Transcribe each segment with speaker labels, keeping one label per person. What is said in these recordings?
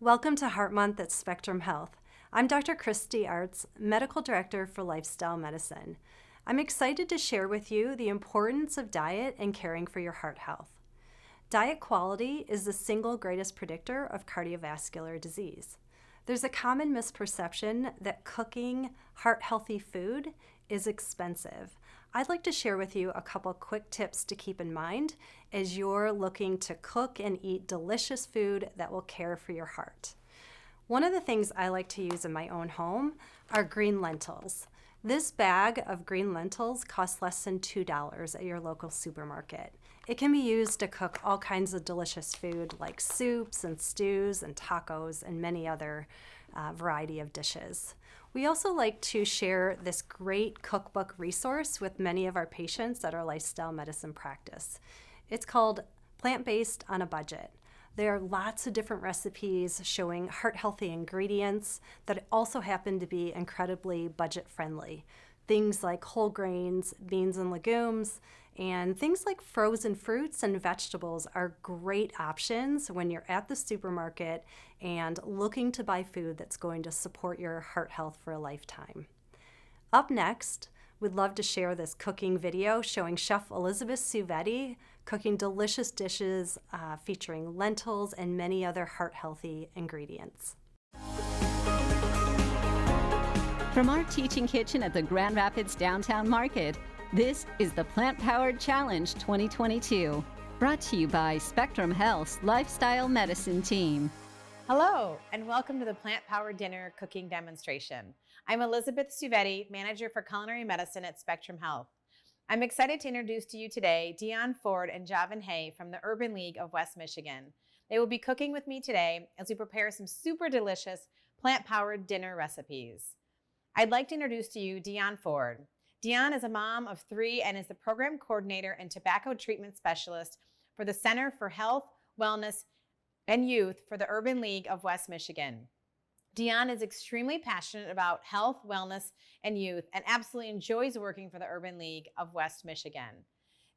Speaker 1: Welcome to Heart Month at Spectrum Health. I'm Dr. Kristi Artz, Medical Director for Lifestyle Medicine. I'm excited to share with you the importance of diet and caring for your heart health. Diet quality is the single greatest predictor of cardiovascular disease. There's a common misperception that cooking heart-healthy food is expensive. I'd like to share with you a couple quick tips to keep in mind as you're looking to cook and eat delicious food that will care for your heart. One of the things I like to use in my own home are green lentils. This bag of green lentils costs less than $2 at your local supermarket. It can be used to cook all kinds of delicious food like soups and stews and tacos and many other variety of dishes. We also like to share this great cookbook resource with many of our patients at our lifestyle medicine practice. It's called Plant-Based on a Budget. There are lots of different recipes showing heart-healthy ingredients that also happen to be incredibly budget-friendly. Things like whole grains, beans and legumes, and things like frozen fruits and vegetables are great options when you're at the supermarket and looking to buy food that's going to support your heart health for a lifetime. Up next, we'd love to share this cooking video showing Chef Elizabeth Suvedi cooking delicious dishes featuring lentils and many other heart-healthy ingredients.
Speaker 2: From our teaching kitchen at the Grand Rapids Downtown Market, this is the Plant Powered Challenge 2022, brought to you by Spectrum Health's Lifestyle Medicine team.
Speaker 3: Hello, and welcome to the Plant Powered Dinner Cooking Demonstration. I'm Elizabeth Suvedi, Manager for Culinary Medicine at Spectrum Health. I'm excited to introduce to you today Dionne and Javin from the Urban League of West Michigan. They will be cooking with me today as we prepare some super delicious plant-powered dinner recipes. I'd like to introduce to you Dionne. Dionne is a mom of 3 and is the program coordinator and tobacco treatment specialist for the Center for Health, Wellness, and Youth for the Urban League of West Michigan. Dionne is extremely passionate about health, wellness, and youth and absolutely enjoys working for the Urban League of West Michigan.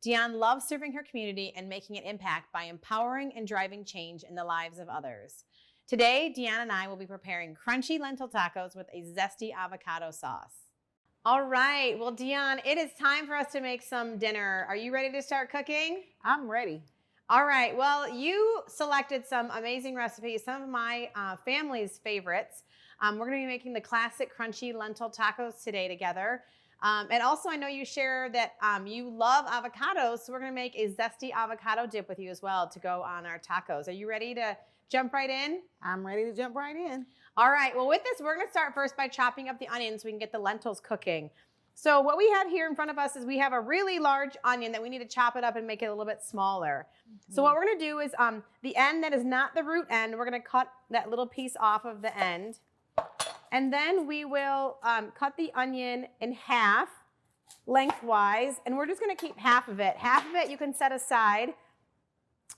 Speaker 3: Dionne loves serving her community and making an impact by empowering and driving change in the lives of others. Today, Dionne and I will be preparing crunchy lentil tacos with a zesty avocado sauce. All right, well, Dionne, it is time for us to make some dinner. Are you ready to start cooking?
Speaker 4: I'm ready.
Speaker 3: All right, well, you selected some amazing recipes, some of my family's favorites. We're gonna be making the classic crunchy lentil tacos today together. And also I know you share that you love avocados, so we're gonna make a zesty avocado dip with you as well to go on our tacos. Are you ready to jump right in?
Speaker 4: I'm ready to jump right in.
Speaker 3: All right, well with this, we're gonna start first by chopping up the onions so we can get the lentils cooking. So what we have here in front of us is we have a really large onion that we need to chop it up and make it a little bit smaller. Mm-hmm. So what we're gonna do is the end that is not the root end, we're gonna cut that little piece off of the end. And then we will cut the onion in half lengthwise, and we're just gonna keep half of it. Half of it you can set aside.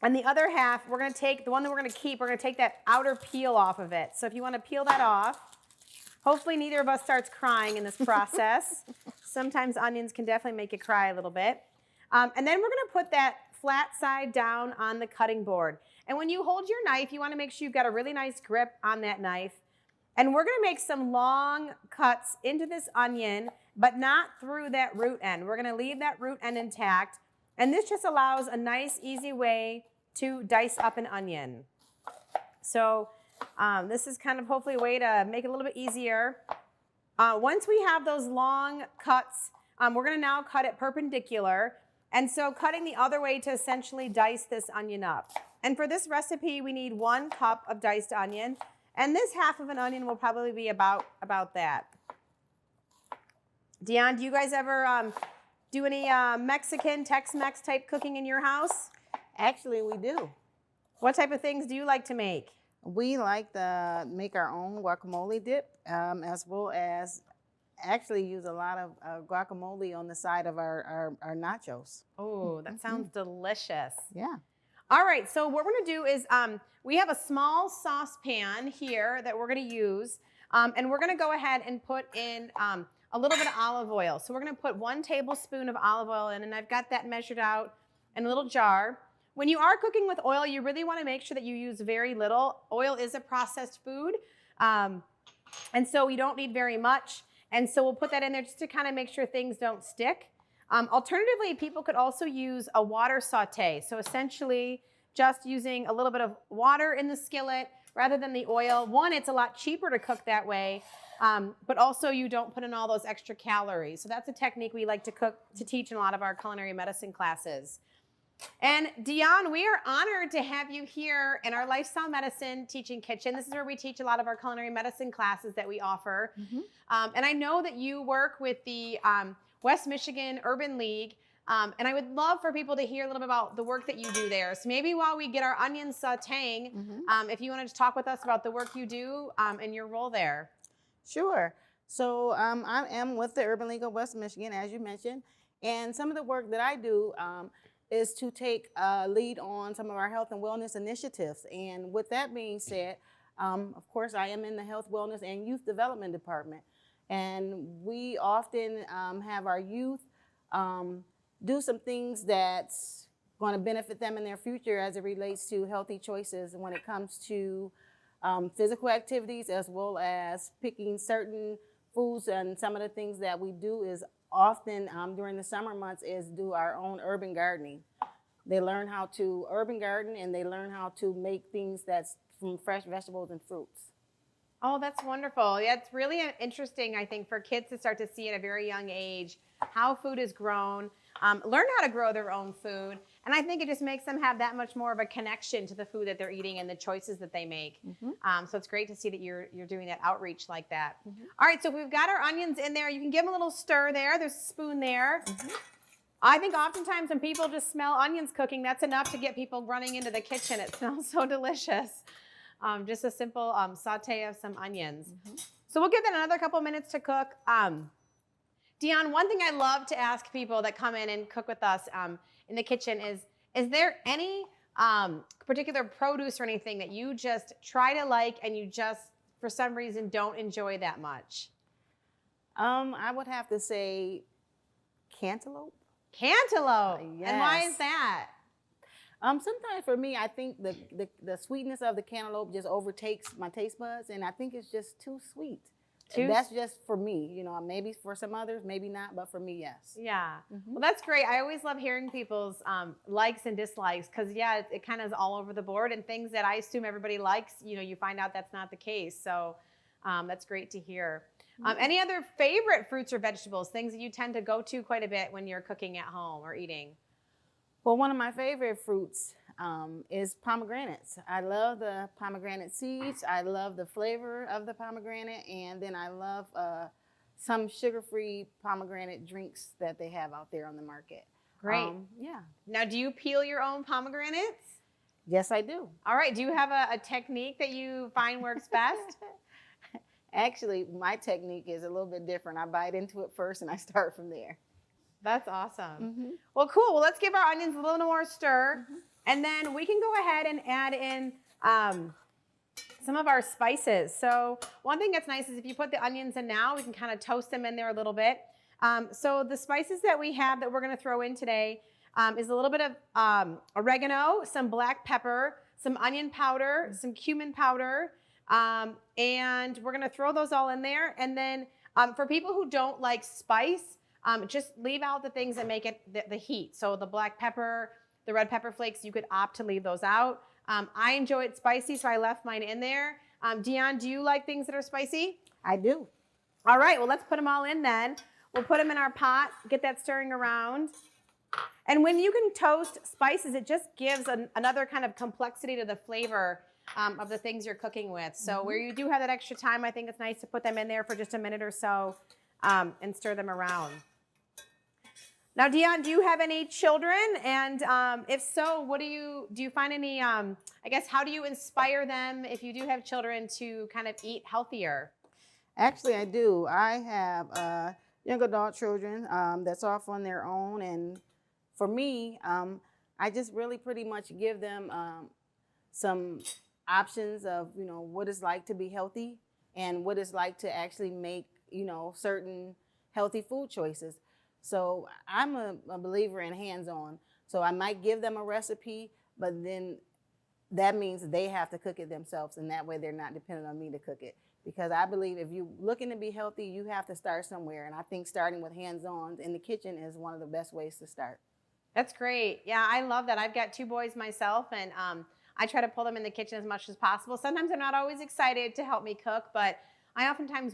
Speaker 3: And the other half, we're gonna take, the one that we're gonna keep, we're gonna take that outer peel off of it. So if you wanna peel that off, hopefully neither of us starts crying in this process. Sometimes onions can definitely make you cry a little bit. And then we're gonna put that flat side down on the cutting board. And when you hold your knife, you wanna make sure you've got a really nice grip on that knife. And we're gonna make some long cuts into this onion, but not through that root end. We're gonna leave that root end intact. And this just allows a nice, easy way to dice up an onion. So this is kind of hopefully a way to make it a little bit easier. Once we have those long cuts, we're gonna now cut it perpendicular. And so cutting the other way to essentially dice this onion up. And for this recipe, we need 1 cup of diced onion. And this half of an onion will probably be about that. Dionne, do you guys ever do any Mexican, Tex-Mex type cooking in your house?
Speaker 4: Actually, we do.
Speaker 3: What type of things do you like to make?
Speaker 4: We like to make our own guacamole dip, as well as actually use a lot of guacamole on the side of our nachos.
Speaker 3: Oh, that sounds delicious.
Speaker 4: Yeah.
Speaker 3: All right, so what we're gonna do is we have a small saucepan here that we're gonna use, and we're gonna go ahead and put in a little bit of olive oil. So we're gonna put 1 tablespoon of olive oil in, and I've got that measured out in a little jar. when you are cooking with oil, you really want to make sure that you use very little. Oil is a processed food, and so we don't need very much. And so we'll put that in there just to kind of make sure things don't stick. Alternatively, people could also use a water saute. So essentially just using a little bit of water in the skillet rather than the oil. One, it's a lot cheaper to cook that way, but also you don't put in all those extra calories. So that's a technique we like to teach in a lot of our culinary medicine classes. And Dionne, we are honored to have you here in our Lifestyle Medicine Teaching Kitchen. This is where we teach a lot of our culinary medicine classes that we offer. And I know that you work with the West Michigan Urban League. And I would love for people to hear a little bit about the work that you do there. So maybe while we get our onions sauteing, if you wanted to talk with us about the work you do and your role there.
Speaker 4: Sure. So I am with the Urban League of West Michigan, as you mentioned. And some of the work that I do is to take lead on some of our health and wellness initiatives. And with that being said, of course, I am in the Health, Wellness, and Youth Development Department. And we often have our youth do some things that's going to benefit them in their future as it relates to healthy choices when it comes to physical activities, as well as picking certain foods. And some of the things that we do is often during the summer months is do our own urban gardening. They learn how to urban garden, and they learn how to make things that's from fresh vegetables and fruits.
Speaker 3: Oh, that's wonderful. Yeah, it's really interesting, I think, for kids to start to see at a very young age how food is grown, learn how to grow their own food. And I think it just makes them have that much more of a connection to the food that they're eating and the choices that they make. So it's great to see that you're doing that outreach like that. All right, so we've got our onions in there. You can give them a little stir there. There's a spoon there. I think oftentimes when people just smell onions cooking, that's enough to get people running into the kitchen. It smells so delicious. Just a simple saute of some onions. So we'll give that another couple minutes to cook. Dionne, one thing I love to ask people that come in and cook with us in the kitchen is there any particular produce or anything that you just try to like and you just, for some reason, don't enjoy that much?
Speaker 4: I would have to say cantaloupe.
Speaker 3: Cantaloupe?
Speaker 4: Yes.
Speaker 3: And why is that?
Speaker 4: Sometimes for me, I think the sweetness of the cantaloupe just overtakes my taste buds, and I think it's just too sweet. That's just for me, you know, maybe for some others, maybe not, but for me, yes.
Speaker 3: Yeah. Well, that's great. I always love hearing people's likes and dislikes because, yeah, it kind of is all over the board, and things that I assume everybody likes, you know, you find out that's not the case. So that's great to hear. Any other favorite fruits or vegetables, things that you tend to go to quite a bit when you're cooking at home or eating?
Speaker 4: Well, one of my favorite fruits is pomegranates. I love the pomegranate seeds. I love the flavor of the pomegranate, and then I love some sugar-free pomegranate drinks that they have out there on the market.
Speaker 3: Great.
Speaker 4: Yeah.
Speaker 3: Now, do you peel your own pomegranates?
Speaker 4: Yes, I do.
Speaker 3: All right. Do you have a technique that you find works best?
Speaker 4: Actually, my technique is a little bit different. I bite into it first, and I start from there.
Speaker 3: That's awesome. Well, cool. Well, let's give our onions a little more stir. And then we can go ahead and add in some of our spices. So one thing that's nice is if you put the onions in now, we can kind of toast them in there a little bit. So the spices that we have that we're going to throw in today is a little bit of oregano, some black pepper, some onion powder, some cumin powder, and we're going to throw those all in there. And then for people who don't like spice, just leave out the things that make it the heat. So the black pepper, the red pepper flakes, you could opt to leave those out. I enjoy it spicy, so I left mine in there. Dionne, do you like things that are spicy?
Speaker 4: I do.
Speaker 3: All right, well, let's put them all in then. We'll put them in our pot, get that stirring around. And when you can toast spices, it just gives another kind of complexity to the flavor of the things you're cooking with. So where you do have that extra time, I think it's nice to put them in there for just a minute or so and stir them around. Now, Dionne, do you have any children? And if so, what do you find any, I guess, how do you inspire them, if you do have children, to kind of eat healthier?
Speaker 4: Actually, I do. I have young adult children that's off on their own. And for me, I just really pretty much give them some options of, you know, what it's like to be healthy and what it's like to actually make, you know, certain healthy food choices. So I'm a believer in hands-on. So I might give them a recipe, but then that means they have to cook it themselves, and that way they're not dependent on me to cook it. Because I believe if you're looking to be healthy, you have to start somewhere. And I think starting with hands-on in the kitchen is one of the best ways to start.
Speaker 3: That's great. Yeah, I love that. I've got 2 boys myself, and I try to pull them in the kitchen as much as possible. Sometimes I'm not always excited to help me cook, but I oftentimes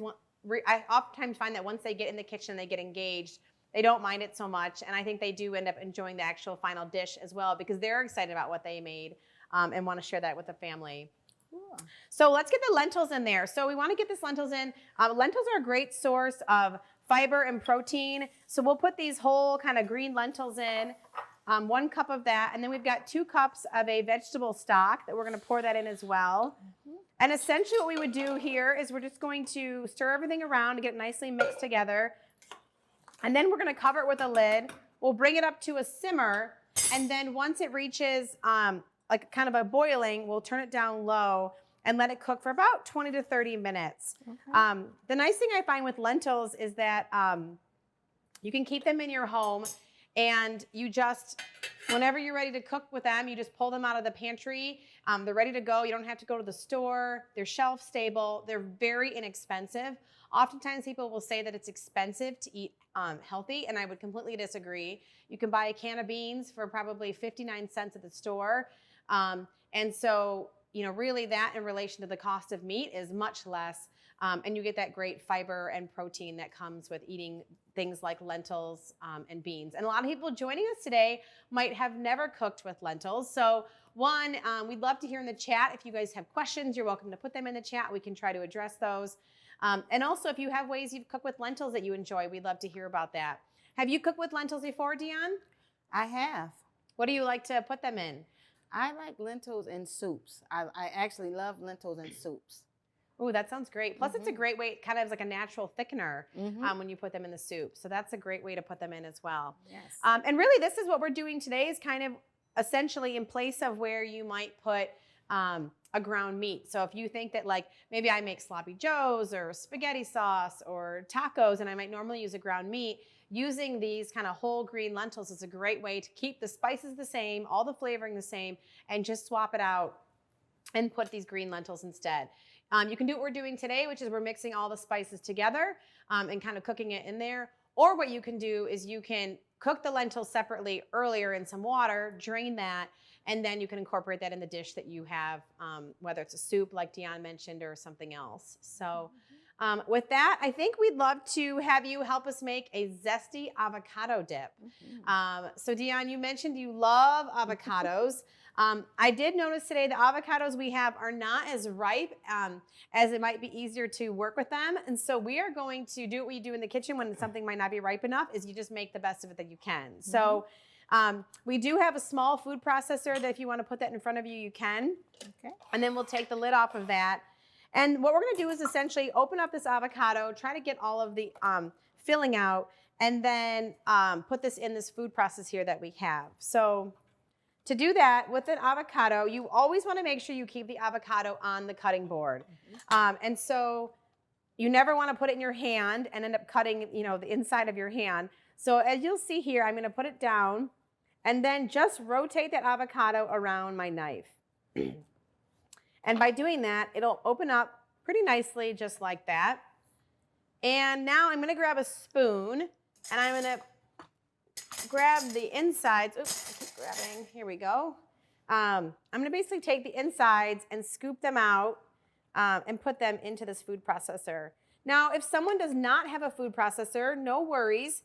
Speaker 3: find that once they get in the kitchen, they get engaged, they don't mind it so much. And I think they do end up enjoying the actual final dish as well, because they're excited about what they made and want to share that with the family.
Speaker 4: Cool.
Speaker 3: So let's get the lentils in there. So we want to get these lentils in. Lentils are a great source of fiber and protein. So we'll put these whole kind of green lentils in, 1 cup of that. And then we've got 2 cups of a vegetable stock that we're going to pour that in as well. And essentially what we would do here is we're just going to stir everything around to get it nicely mixed together. And then we're going to cover it with a lid. We'll bring it up to a simmer. And then once it reaches like kind of a boiling, we'll turn it down low and let it cook for about 20 to 30 minutes. Okay. The nice thing I find with lentils is that you can keep them in your home, and you just, whenever you're ready to cook with them, you just pull them out of the pantry. They're ready to go. You don't have to go to the store. They're shelf stable. They're very inexpensive. Oftentimes people will say that it's expensive to eat healthy, and I would completely disagree. You can buy a can of beans for probably 59 cents at the store. And so, you know, really that in relation to the cost of meat is much less. And you get that great fiber and protein that comes with eating things like lentils and beans. And a lot of people joining us today might have never cooked with lentils. So one, we'd love to hear in the chat. If you guys have questions, you're welcome to put them in the chat. We can try to address those. And also, if you have ways you've cooked with lentils that you enjoy, we'd love to hear about that. Have you cooked with lentils before, Dionne?
Speaker 4: I have.
Speaker 3: What do you like to put them in?
Speaker 4: I like lentils in soups. I actually love lentils in soups.
Speaker 3: Oh, that sounds great. Plus, it's a great way, kind of like a natural thickener when you put them in the soup. So that's a great way to put them in as well.
Speaker 4: Yes.
Speaker 3: And really, this is what we're doing today, is kind of essentially in place of where you might put a ground meat. So if you think that, like, maybe I make sloppy joes or spaghetti sauce or tacos, and I might normally use a ground meat, using these kind of whole green lentils is a great way to keep the spices the same, all the flavoring the same, and just swap it out and put these green lentils instead. You can do what we're doing today, which is we're mixing all the spices together and kind of cooking it in there. Or what you can do is you can cook the lentils separately earlier in some water, drain that, and then you can incorporate that in the dish that you have, whether it's a soup like Dionne mentioned or something else. So with that, I think we'd love to have you help us make a zesty avocado dip. So Dionne, you mentioned you love avocados. I did notice today the avocados we have are not as ripe as it might be easier to work with them. And so we are going to do what we do in the kitchen when something might not be ripe enough, is you just make the best of it that you can. So we do have a small food processor that if you want to put that in front of you, you can. Okay. And then we'll take the lid off of that. And what we're going to do is essentially open up this avocado, try to get all of the filling out, and then put this in this food process here that we have. So to do that with an avocado, you always want to make sure you keep the avocado on the cutting board. And so you never want to put it in your hand and end up cutting, you know, the inside of your hand. So as you'll see here, I'm going to put it down and then just rotate that avocado around my knife. And by doing that, it'll open up pretty nicely just like that. And now I'm going to grab a spoon and I'm going to grab the insides. Oops, I keep grabbing. Here we go. I'm going to basically take the insides and scoop them out and put them into this food processor. Now, if someone does not have a food processor, no worries.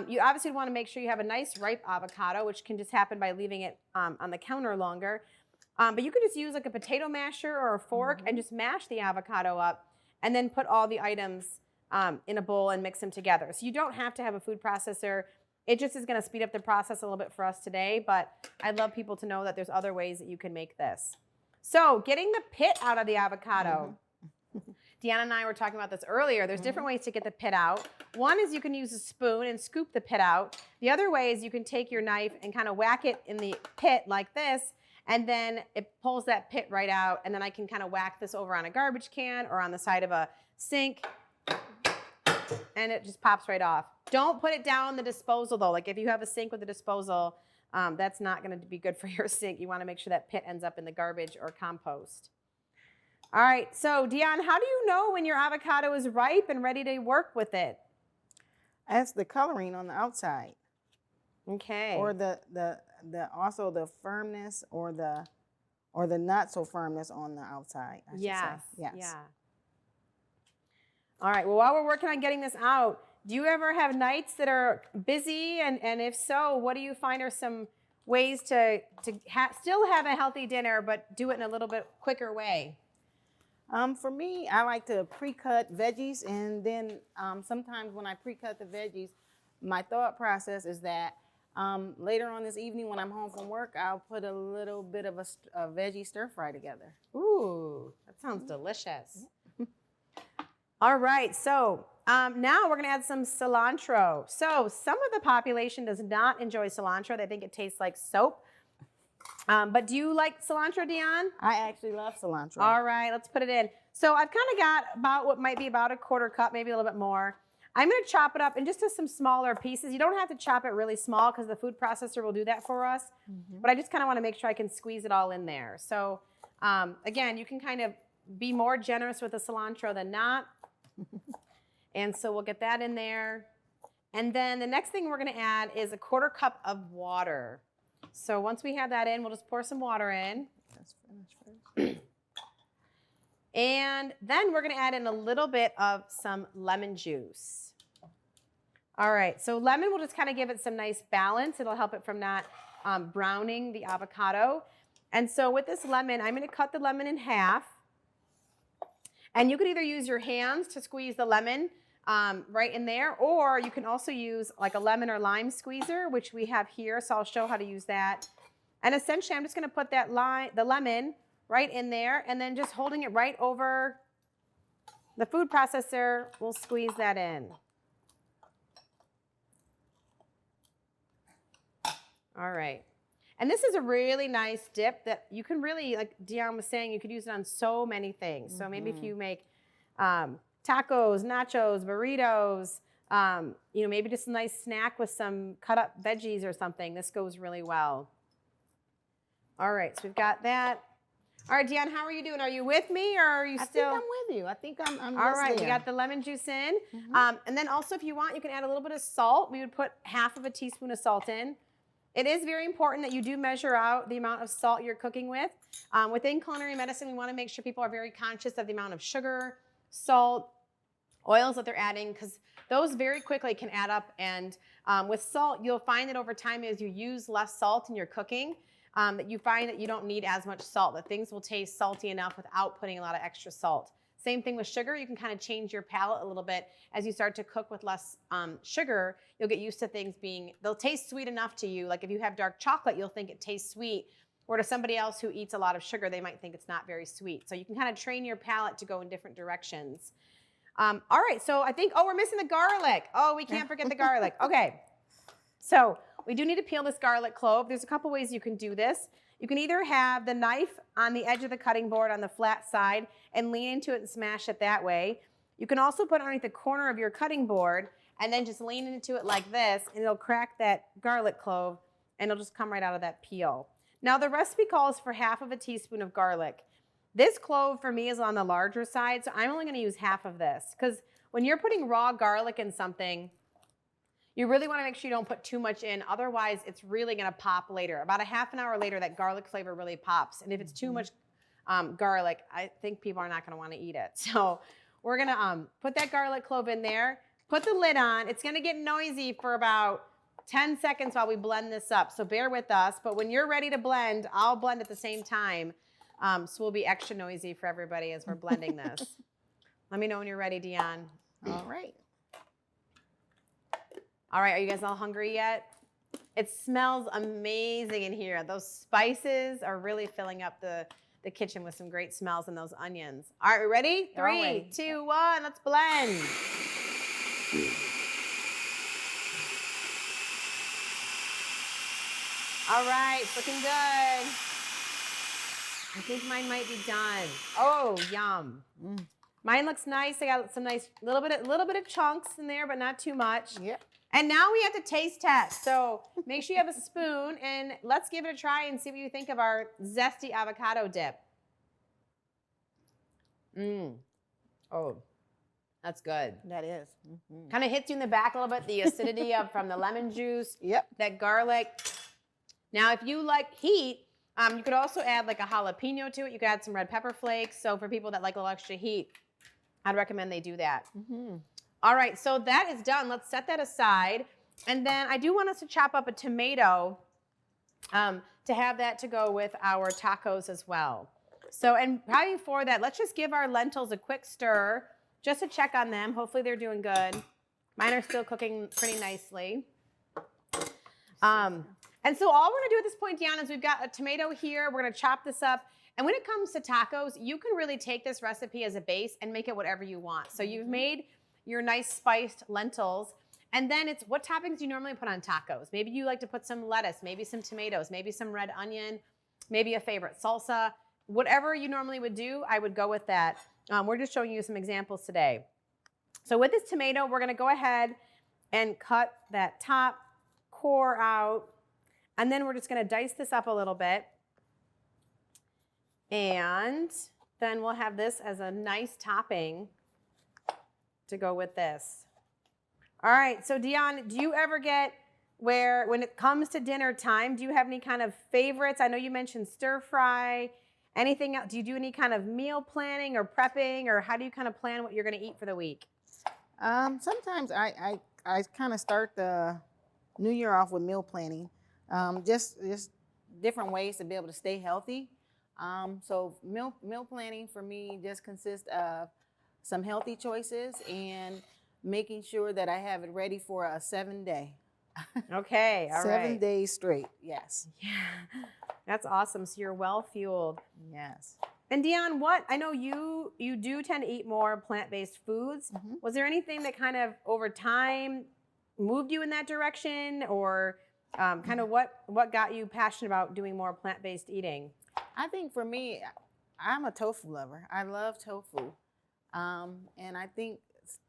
Speaker 3: You obviously want to make sure you have a nice ripe avocado, which can just happen by leaving it on the counter longer. But you could just use like a potato masher or a fork and just mash the avocado up and then put all the items in a bowl and mix them together. So you don't have to have a food processor. It just is going to speed up the process a little bit for us today, but I'd love people to know that there's other ways that you can make this. So getting the pit out of the avocado. Dionne and I were talking about this earlier. There's different ways to get the pit out. One is you can use a spoon and scoop the pit out. The other way is you can take your knife and kind of whack it in the pit like this, and then it pulls that pit right out, and then I can kind of whack this over on a garbage can or on the side of a sink, and it just pops right off. Don't put it down the disposal though. Like if you have a sink with a disposal, that's not going to be good for your sink. You want to make sure that pit ends up in the garbage or compost. All right, so Dionne, how do you know when your avocado is ripe and ready to work with it?
Speaker 4: That's the coloring on the outside.
Speaker 3: Okay.
Speaker 4: Or the also the firmness or the not so firmness on the outside, I should say. Yes.
Speaker 3: Yeah. All right, well, while we're working on getting this out, do you ever have nights that are busy? And if so, what do you find are some ways to still have a healthy dinner, but do it in a little bit quicker way?
Speaker 4: For me, I like to pre-cut veggies, and then sometimes when I pre-cut the veggies, my thought process is that later on this evening when I'm home from work, I'll put a little bit of a veggie stir fry together.
Speaker 3: Ooh, that sounds delicious. All right, so now we're gonna add some cilantro. So some of the population does not enjoy cilantro. They think it tastes like soap. But do you like cilantro, Dionne?
Speaker 4: I actually love cilantro.
Speaker 3: All right, let's put it in. So I've kind of got about what might be about a quarter cup, maybe a little bit more. I'm going to chop it up into just some smaller pieces. You don't have to chop it really small because the food processor will do that for us. But I just kind of want to make sure I can squeeze it all in there. So again, you can kind of be more generous with the cilantro than not. And so we'll get that in there. And then the next thing we're going to add is a quarter cup of water. So once we have that in, we'll just pour some water in.
Speaker 4: Let's finish first.
Speaker 3: And then we're going to add in a little bit of some lemon juice. All right, so lemon will just kind of give it some nice balance. It'll help it from not browning the avocado. And so with this lemon, I'm going to cut the lemon in half. And you could either use your hands to squeeze the lemon right in there, or you can also use like a lemon or lime squeezer, which we have here, so I'll show how to use that. And essentially, I'm just going to put that the lemon right in there, and then just holding it right over the food processor, we'll squeeze that in. All right. And this is a really nice dip that you can really, like Dionne was saying, you could use it on so many things. So maybe if you make tacos, nachos, burritos, maybe just a nice snack with some cut up veggies or something, this goes really well. All right, so we've got that. All right, Dionne, how are you doing? Are you with me or are you still?
Speaker 4: I think I'm with you. I think I'm
Speaker 3: All
Speaker 4: just
Speaker 3: right,
Speaker 4: there.
Speaker 3: we got the lemon juice in. And then also if you want, you can add a little bit of salt. We would put half of a teaspoon of salt in. It is very important that you do measure out the amount of salt you're cooking with. Within culinary medicine, we want to make sure people are very conscious of the amount of sugar, salt, oils that they're adding, because those very quickly can add up. And with salt, you'll find that over time as you use less salt in your cooking, that you find that you don't need as much salt, that things will taste salty enough without putting a lot of extra salt. Same thing with sugar. You can kind of change your palate a little bit. As you start to cook with less sugar, you'll get used to things they'll taste sweet enough to you. Like if you have dark chocolate, you'll think it tastes sweet. Or to somebody else who eats a lot of sugar, they might think it's not very sweet. So you can kind of train your palate to go in different directions. All right, so I think, we're missing the garlic. Oh, we can't forget the garlic. Okay, so we do need to peel this garlic clove. There's a couple ways you can do this. You can either have the knife on the edge of the cutting board on the flat side and lean into it and smash it that way. You can also put it underneath the corner of your cutting board and then just lean into it like this, and it'll crack that garlic clove, and it'll just come right out of that peel. Now, the recipe calls for half of a teaspoon of garlic. This clove for me is on the larger side, so I'm only going to use half of this, because when you're putting raw garlic in something, you really want to make sure you don't put too much in. Otherwise, it's really going to pop later. About a half an hour later, that garlic flavor really pops. And if it's too much garlic, I think people are not going to want to eat it. So we're going to put that garlic clove in there, put the lid on. It's going to get noisy for about 10 seconds while we blend this up. So bear with us. But when you're ready to blend, I'll blend at the same time. So we'll be extra noisy for everybody as we're blending this. Let me know when you're ready, Dionne.
Speaker 4: All right.
Speaker 3: All right, are you guys all hungry yet? It smells amazing in here. Those spices are really filling up the kitchen with some great smells and those onions. All right, we ready?
Speaker 4: We're all
Speaker 3: 3,
Speaker 4: ready.
Speaker 3: 2, 1, let's blend. All right, it's looking good. I think mine might be done. Oh, yum. Mine looks nice. I got some nice little bit of chunks in there, but not too much.
Speaker 4: Yep.
Speaker 3: And now we have to taste test. So make sure you have a spoon and let's give it a try and see what you think of our zesty avocado dip. Oh, that's good.
Speaker 4: That is.
Speaker 3: Kind of hits you in the back a little bit, the acidity from the lemon juice.
Speaker 4: Yep.
Speaker 3: That garlic. Now, if you like heat, you could also add like a jalapeno to it. You could add some red pepper flakes. So for people that like a little extra heat, I'd recommend they do that. All right, so that is done. Let's set that aside. And then I do want us to chop up a tomato to have that to go with our tacos as well. So, and probably before that, let's just give our lentils a quick stir just to check on them. Hopefully they're doing good. Mine are still cooking pretty nicely. And so all we're gonna do at this point, Dionne, is we've got a tomato here. We're gonna chop this up. And when it comes to tacos, you can really take this recipe as a base and make it whatever you want. So you've made your nice spiced lentils. And then it's, what toppings do you normally put on tacos? Maybe you like to put some lettuce, maybe some tomatoes, maybe some red onion, maybe a favorite salsa. Whatever you normally would do, I would go with that. We're just showing you some examples today. So with this tomato, we're gonna go ahead and cut that top core out. And then we're just gonna dice this up a little bit. And then we'll have this as a nice topping to go with this. All right, so Dionne, do you ever get where, when it comes to dinner time, do you have any kind of favorites? I know you mentioned stir fry. Anything else? Do you do any kind of meal planning or prepping, or how do you kind of plan what you're gonna eat for the week?
Speaker 4: Sometimes I kind of start the new year off with meal planning. Just different ways to be able to stay healthy. So meal planning for me just consists of some healthy choices and making sure that I have it ready for a 7-day.
Speaker 3: Okay, all right.
Speaker 4: 7 days straight, yes.
Speaker 3: Yeah, that's awesome. So you're well fueled.
Speaker 4: Yes.
Speaker 3: And Dionne, I know you do tend to eat more plant-based foods. Was there anything that kind of over time moved you in that direction, or kind of what got you passionate about doing more plant-based eating?
Speaker 4: I think for me, I'm a tofu lover. I love tofu. And I think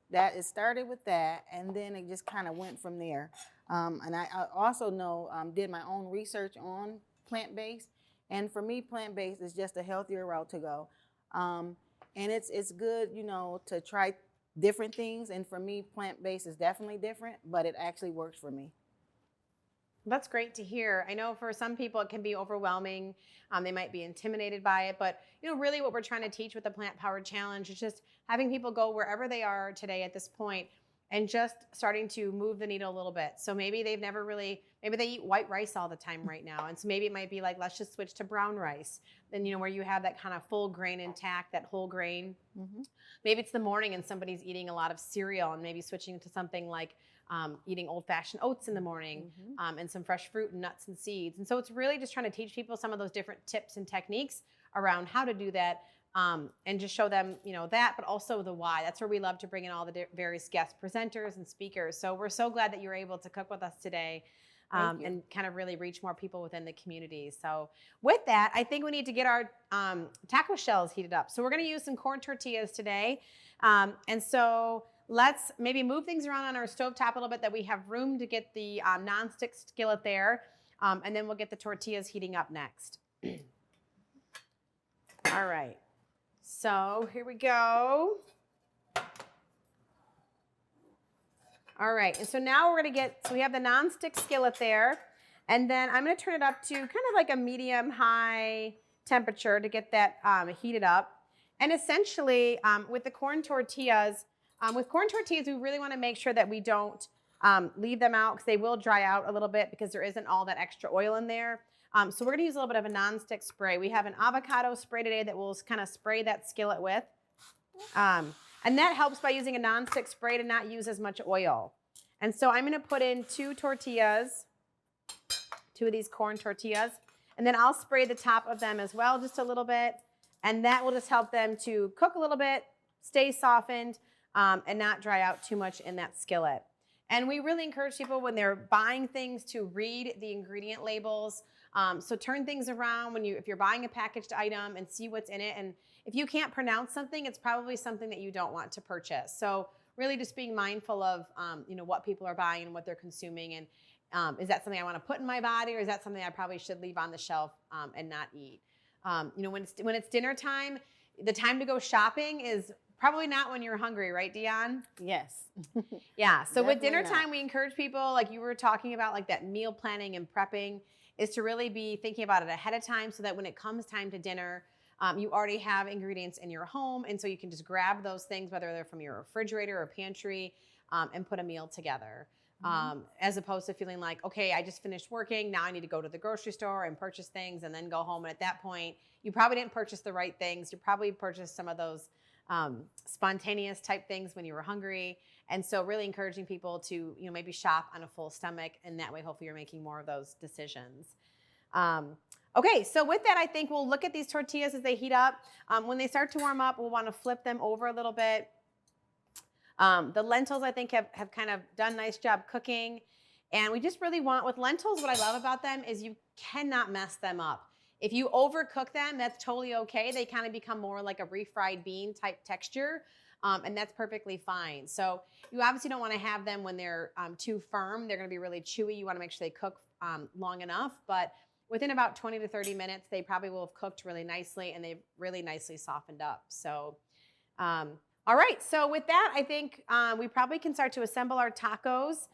Speaker 4: that it started with that, and then it just kind of went from there. And I also know, did my own research on plant-based. And for me, plant-based is just a healthier route to go. And it's good, you know, to try different things. And for me, plant-based is definitely different, but it actually works for me.
Speaker 3: That's great to hear. I know for some people it can be overwhelming. They might be intimidated by it, but you know, really what we're trying to teach with the Plant Powered Challenge is just having people go wherever they are today at this point and just starting to move the needle a little bit. So maybe they've never really, maybe they eat white rice all the time right now. And so maybe it might be like, let's just switch to brown rice. Then, you know, where you have that kind of full grain intact, that whole grain. Maybe it's the morning and somebody's eating a lot of cereal and maybe switching to something like eating old-fashioned oats in the morning and some fresh fruit and nuts and seeds. And so it's really just trying to teach people some of those different tips and techniques around how to do that and just show them, you know, that, but also the why. That's where we love to bring in all the various guest presenters and speakers. So we're so glad that you were able to cook with us today and kind of really reach more people within the community. So with that, I think we need to get our taco shells heated up. So we're going to use some corn tortillas today. And so let's maybe move things around on our stovetop a little bit that we have room to get the nonstick skillet there. And then we'll get the tortillas heating up next. All right. So here we go. All right, and so now we're gonna so we have the nonstick skillet there, and then I'm gonna turn it up to kind of like a medium-high temperature to get that heated up. And essentially, with the corn tortillas, we really wanna make sure that we don't leave them out because they will dry out a little bit because there isn't all that extra oil in there. So we're gonna use a little bit of a nonstick spray. We have an avocado spray today that we'll kind of spray that skillet with. And that helps by using a nonstick spray to not use as much oil. And so I'm gonna put in 2 tortillas, 2 of these corn tortillas, and then I'll spray the top of them as well just a little bit. And that will just help them to cook a little bit, stay softened, and not dry out too much in that skillet. And we really encourage people when they're buying things to read the ingredient labels So turn things around if you're buying a packaged item and see what's in it. And if you can't pronounce something, it's probably something that you don't want to purchase. So really just being mindful of, what people are buying and what they're consuming. And is that something I want to put in my body, or is that something I probably should leave on the shelf and not eat? When it's dinner time, the time to go shopping is probably not when you're hungry, right, Dionne?
Speaker 4: Yes.
Speaker 3: Yeah. So with dinner
Speaker 4: Definitely not.
Speaker 3: time, we encourage people, like you were talking about, like that meal planning and prepping, is to really be thinking about it ahead of time so that when it comes time to dinner, you already have ingredients in your home. And so you can just grab those things, whether they're from your refrigerator or pantry, and put a meal together. As opposed to feeling like, okay, I just finished working. Now I need to go to the grocery store and purchase things and then go home. And at that point, you probably didn't purchase the right things. You probably purchased some of those spontaneous type things when you were hungry. And so really encouraging people to, maybe shop on a full stomach, and that way hopefully you're making more of those decisions. Okay, so with that, I think we'll look at these tortillas as they heat up. When they start to warm up, we'll want to flip them over a little bit. The lentils, I think, have kind of done a nice job cooking. And we just really want, with lentils, what I love about them is you cannot mess them up. If you overcook them, that's totally okay. They kind of become more like a refried bean type texture, and that's perfectly fine. So you obviously don't want to have them when they're too firm. They're going to be really chewy. You want to make sure they cook long enough. But within about 20 to 30 minutes, they probably will have cooked really nicely, and they've really nicely softened up. So, all right. So with that, I think we probably can start to assemble our tacos.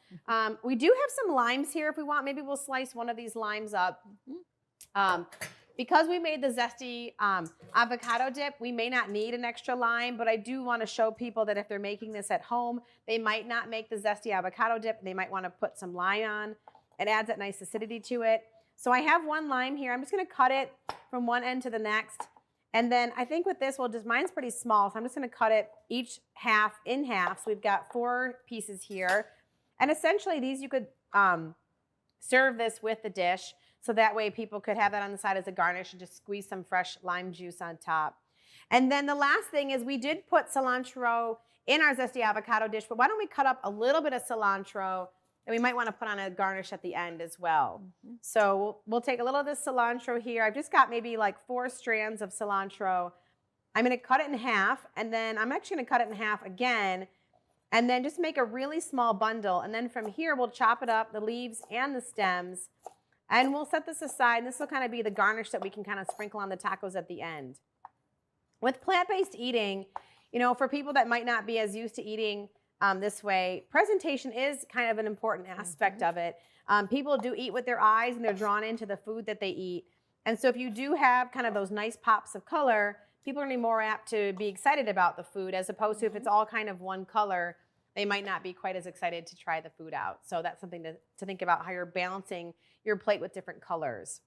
Speaker 3: We do have some limes here if we want. Maybe we'll slice one of these limes up. Because we made the zesty avocado dip, we may not need an extra lime, but I do want to show people that if they're making this at home, they might not make the zesty avocado dip. They might want to put some lime on. It adds that nice acidity to it. So I have one lime here. I'm just going to cut it from one end to the next. And then I think with this, mine's pretty small, so I'm just going to cut it each half in half. So we've got 4 pieces here. And essentially these you could serve this with the dish. So that way people could have that on the side as a garnish and just squeeze some fresh lime juice on top. And then the last thing is we did put cilantro in our zesty avocado dish, but why don't we cut up a little bit of cilantro that we might want to put on a garnish at the end as well. So we'll take a little of this cilantro here. I've just got maybe like 4 strands of cilantro. I'm going to cut it in half, and then I'm actually going to cut it in half again, and then just make a really small bundle. And then from here, we'll chop it up, the leaves and the stems. And we'll set this aside, and this will kind of be the garnish that we can kind of sprinkle on the tacos at the end. With plant-based eating, for people that might not be as used to eating this way, presentation is kind of an important aspect of it. People do eat with their eyes, and they're drawn into the food that they eat. And so if you do have kind of those nice pops of color, people are going to be more apt to be excited about the food, as opposed to if it's all kind of one color, they might not be quite as excited to try the food out. So that's something to think about, how you're balancing your plate with different colors.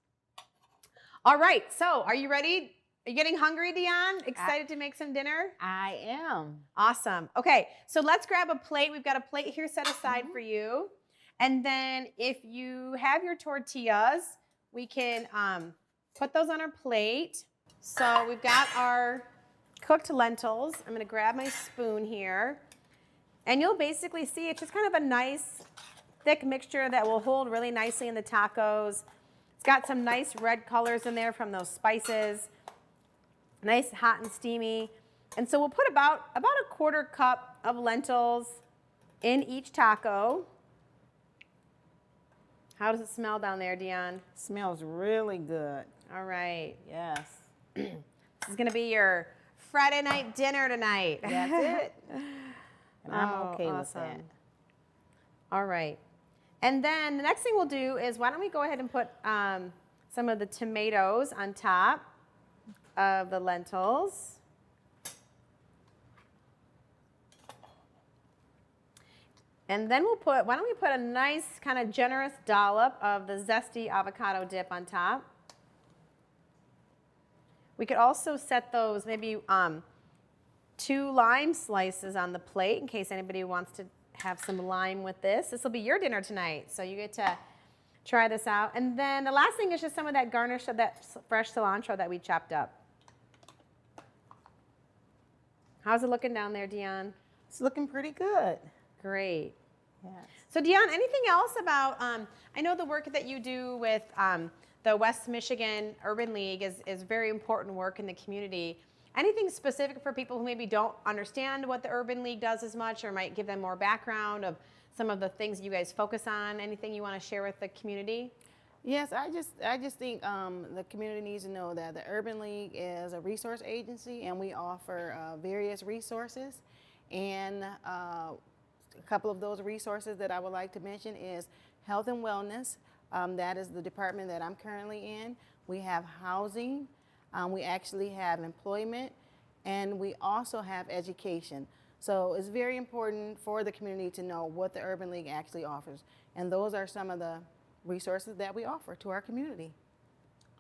Speaker 3: All right, so are you ready? Are you getting hungry, Dionne? Excited to make some dinner?
Speaker 4: I am.
Speaker 3: Awesome. Okay, so let's grab a plate. We've got a plate here set aside for you. And then if you have your tortillas, we can put those on our plate. So we've got our cooked lentils. I'm gonna grab my spoon here. And you'll basically see it's just kind of a nice thick mixture that will hold really nicely in the tacos. It's got some nice red colors in there from those spices. Nice, hot and steamy. And so we'll put about a 1/4 cup of lentils in each taco. How does it smell down there, Dionne?
Speaker 4: Smells really good.
Speaker 3: All right.
Speaker 4: Yes.
Speaker 3: This is going to be your Friday night dinner tonight.
Speaker 4: That's it. And I'm okay with that.
Speaker 3: All right. And then the next thing we'll do is, why don't we go ahead and put some of the tomatoes on top of the lentils. And then why don't we put a nice kind of generous dollop of the zesty avocado dip on top. We could also set those maybe 2 lime slices on the plate in case anybody wants to have some lime with this. This will be your dinner tonight, so you get to try this out. And then the last thing is just some of that garnish of that fresh cilantro that we chopped up. How's it looking down there, Dionne?
Speaker 4: It's looking pretty good.
Speaker 3: Great.
Speaker 4: Yes.
Speaker 3: So Dionne, anything else about, I know the work that you do with the West Michigan Urban League is very important work in the community. Anything specific for people who maybe don't understand what the Urban League does as much, or might give them more background of some of the things you guys focus on? Anything you want to share with the community?
Speaker 4: Yes, I just think the community needs to know that the Urban League is a resource agency, and we offer various resources. And a couple of those resources that I would like to mention is health and wellness. That is the department that I'm currently in. We have housing. We actually have employment, and we also have education. So it's very important for the community to know what the Urban League actually offers. And those are some of the resources that we offer to our community.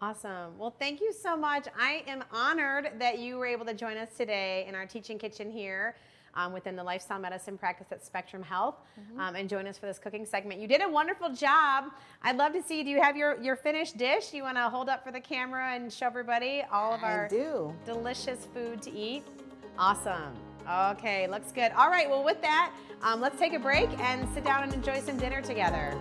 Speaker 3: Awesome. Well, thank you so much. I am honored that you were able to join us today in our teaching kitchen here within the lifestyle medicine practice at Spectrum Health, and join us for this cooking segment. You did a wonderful job. I'd love to see, do you have your finished dish you want to hold up for the camera and show everybody all of our delicious food to eat? Awesome. Okay, looks good. All right, well, with that, let's take a break and sit down and enjoy some dinner together.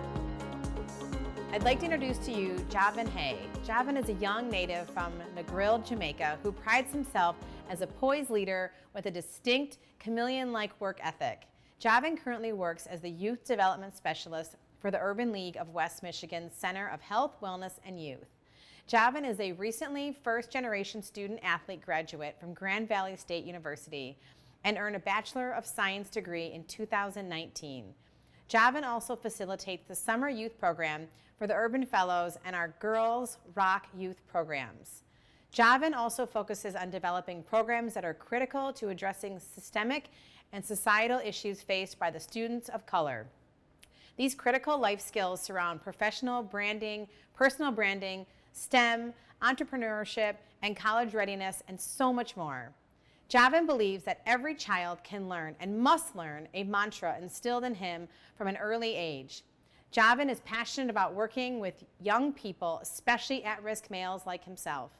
Speaker 3: I'd like to introduce to you Javin Hay. Javin is a young native from Negril, Jamaica, who prides himself as a poised leader with a distinct chameleon-like work ethic. Javin currently works as the Youth Development Specialist for the Urban League of West Michigan's Center of Health, Wellness, and Youth. Javin is a recently first-generation student-athlete graduate from Grand Valley State University and earned a Bachelor of Science degree in 2019. Javin also facilitates the Summer Youth Program for the Urban Fellows and our Girls Rock Youth programs. Javin also focuses on developing programs that are critical to addressing systemic and societal issues faced by the students of color. These critical life skills surround professional branding, personal branding, STEM, entrepreneurship, and college readiness, and so much more. Javin believes that every child can learn and must learn a mantra instilled in him from an early age. Javin is passionate about working with young people, especially at-risk males like himself.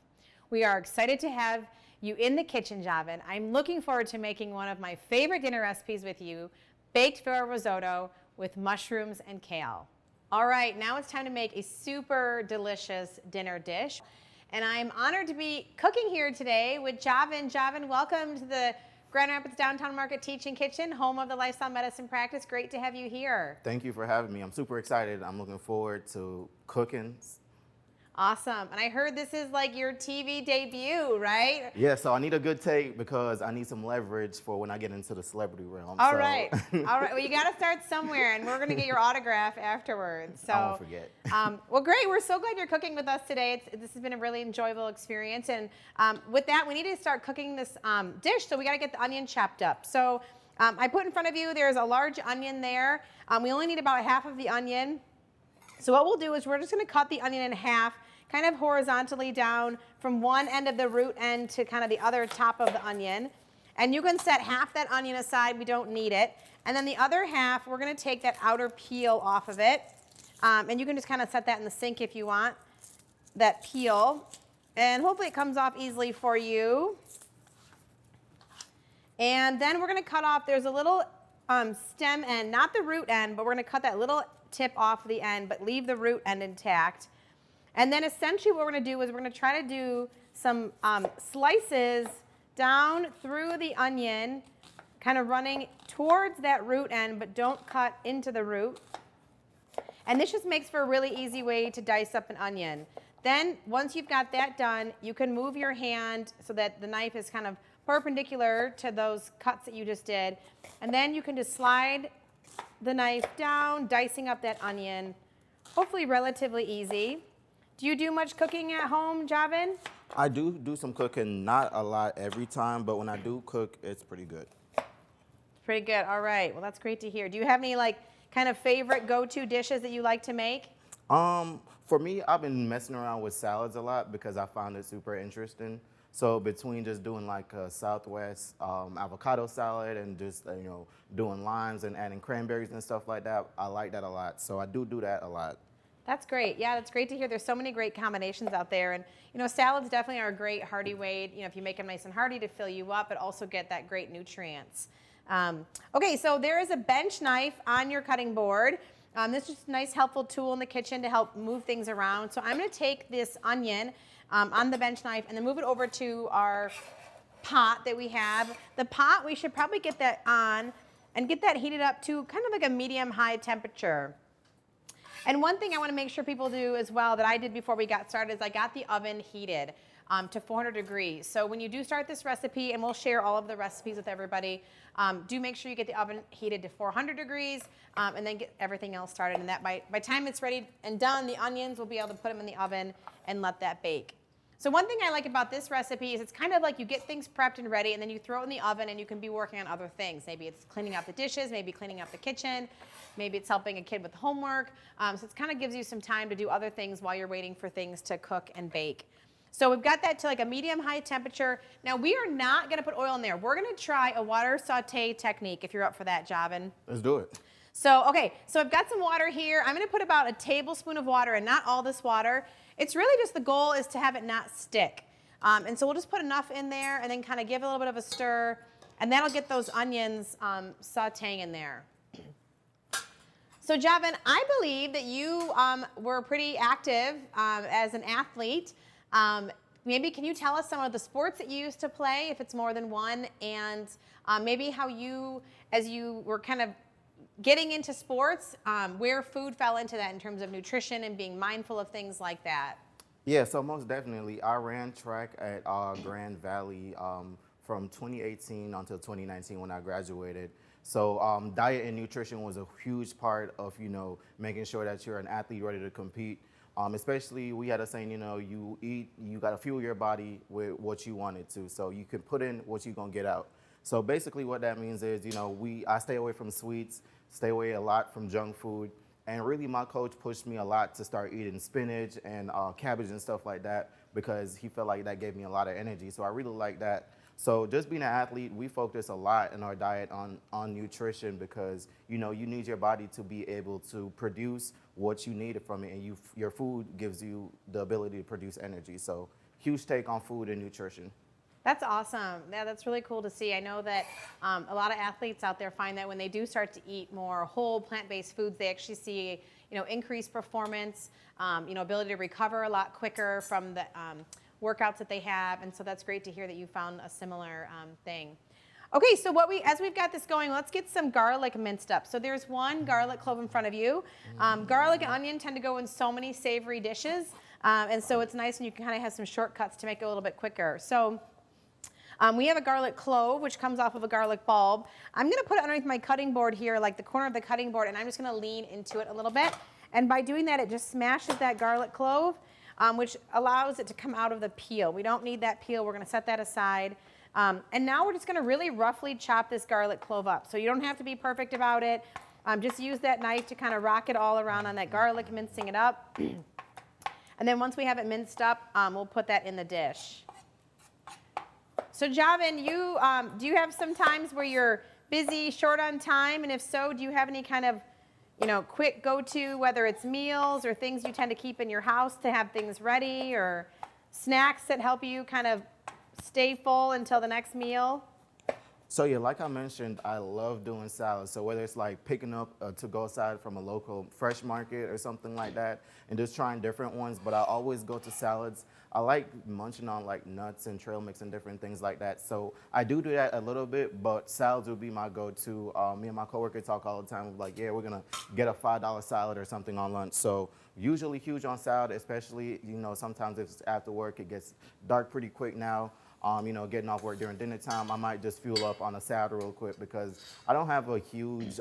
Speaker 3: We are excited to have you in the kitchen, Javin. I'm looking forward to making one of my favorite dinner recipes with you, baked Faro risotto with mushrooms and kale. All right, now it's time to make a super delicious dinner dish. And I'm honored to be cooking here today with Javin. Javin, welcome to the Grand Rapids Downtown Market Teaching Kitchen, home of the Lifestyle Medicine Practice. Great to have you here.
Speaker 5: Thank you for having me. I'm super excited. I'm looking forward to cooking.
Speaker 3: Awesome. And I heard this is like your TV debut, right?
Speaker 5: Yeah, so I need a good take because I need some leverage for when I get into the celebrity realm.
Speaker 3: All right. All right. Well, you got to start somewhere, and we're going to get your autograph afterwards. So,
Speaker 5: I won't forget.
Speaker 3: Well, great. We're so glad you're cooking with us today. This has been a really enjoyable experience. And with that, we need to start cooking this dish, so we got to get the onion chopped up. So I put in front of you, there's a large onion there. We only need about half of the onion. So what we'll do is we're just going to cut the onion in half, kind of horizontally down from one end of the root end to kind of the other top of the onion. And you can set half that onion aside. We don't need it. And then the other half, we're going to take that outer peel off of it. And you can just kind of set that in the sink if you want, that peel. And hopefully it comes off easily for you. And then we're going to cut off, there's a little stem end, not the root end, but we're going to cut that little tip off the end, but leave the root end intact. And then essentially what we're going to do is we're going to try to do some slices down through the onion, kind of running towards that root end, but don't cut into the root. And this just makes for a really easy way to dice up an onion. Then once you've got that done, you can move your hand so that the knife is kind of perpendicular to those cuts that you just did. And then you can just slide the knife down, dicing up that onion, hopefully relatively easy. Do you do much cooking at home, Javin?
Speaker 5: I do some cooking, not a lot every time, but when I do cook, it's pretty good.
Speaker 3: Pretty good. All right. Well, that's great to hear. Do you have any like kind of favorite go-to dishes that you like to make?
Speaker 5: For me, I've been messing around with salads a lot because I found it super interesting. So between just doing like a Southwest avocado salad and just doing limes and adding cranberries and stuff like that, I like that a lot. So I do that a lot.
Speaker 3: That's great. Yeah, that's great to hear. There's so many great combinations out there. And, salads definitely are a great hearty way, if you make them nice and hearty to fill you up, but also get that great nutrients. Okay, so there is a bench knife on your cutting board. This is just a nice, helpful tool in the kitchen to help move things around. So I'm going to take this onion on the bench knife and then move it over to our pot that we have. The pot, we should probably get that on and get that heated up to kind of like a medium-high temperature. And one thing I want to make sure people do as well that I did before we got started is I got the oven heated to 400 degrees. So when you do start this recipe, and we'll share all of the recipes with everybody, do make sure you get the oven heated to 400 degrees and then get everything else started. And that by time it's ready and done, the onions, we'll be able to put them in the oven and let that bake. So one thing I like about this recipe is it's kind of like you get things prepped and ready and then you throw it in the oven and you can be working on other things. Maybe it's cleaning up the dishes, maybe cleaning up the kitchen, maybe it's helping a kid with homework. So it kind of gives you some time to do other things while you're waiting for things to cook and bake. So we've got that to like a medium-high temperature. Now we are not going to put oil in there. We're going to try a water saute technique if you're up for that, Javin.
Speaker 5: Let's do it.
Speaker 3: So, okay, so I've got some water here. I'm going to put about a tablespoon of water and not all this water. It's really just the goal is to have it not stick. And so we'll just put enough in there and then kind of give it a little bit of a stir, and that'll get those onions sauteing in there. So Javin, I believe that you were pretty active as an athlete. Maybe can you tell us some of the sports that you used to play, if it's more than one, and maybe how you, as you were kind of getting into sports, where food fell into that in terms of nutrition and being mindful of things like that?
Speaker 5: Yeah, so most definitely. I ran track at Grand Valley from 2018 until 2019 when I graduated. So diet and nutrition was a huge part of, making sure that you're an athlete ready to compete. Especially, we had a saying, you got to fuel your body with what you want it to. So you can put in what you're going to get out. So basically what that means is, I stay away from sweets, stay away a lot from junk food. And really my coach pushed me a lot to start eating spinach and cabbage and stuff like that because he felt like that gave me a lot of energy. So I really like that. So just being an athlete, we focus a lot in our diet on nutrition because, you need your body to be able to produce what you need from it, and your food gives you the ability to produce energy. So huge take on food and nutrition.
Speaker 3: That's awesome. Yeah, that's really cool to see. I know that a lot of athletes out there find that when they do start to eat more whole plant-based foods, they actually see, increased performance, ability to recover a lot quicker from the workouts that they have. And so that's great to hear that you found a similar thing. Okay, so as we've got this going, let's get some garlic minced up. So there's one garlic clove in front of you. Garlic and onion tend to go in so many savory dishes. And so it's nice when you can kind of have some shortcuts to make it a little bit quicker. So we have a garlic clove, which comes off of a garlic bulb. I'm going to put it underneath my cutting board here, like the corner of the cutting board, and I'm just going to lean into it a little bit. And by doing that, it just smashes that garlic clove, which allows it to come out of the peel. We don't need that peel. We're going to set that aside. And now we're just going to really roughly chop this garlic clove up. So you don't have to be perfect about it. Just use that knife to kind of rock it all around on that garlic, mincing it up. And then once we have it minced up, we'll put that in the dish. So Javin, do you have some times where you're busy, short on time? And if so, do you have any kind of, quick go-to, whether it's meals or things you tend to keep in your house to have things ready, or snacks that help you kind of stay full until the next meal?
Speaker 5: So yeah, like I mentioned, I love doing salads. So whether it's like picking up a to-go salad from a local fresh market or something like that, and just trying different ones, but I always go to salads. I like munching on like nuts and trail mix and different things like that. So I do that a little bit, but salads would be my go-to. Me and my coworker talk all the time of like, yeah, we're gonna get a $5 salad or something on lunch. So usually huge on salad, especially, sometimes if it's after work, it gets dark pretty quick now. Getting off work during dinner time, I might just fuel up on a salad real quick because I don't have a huge,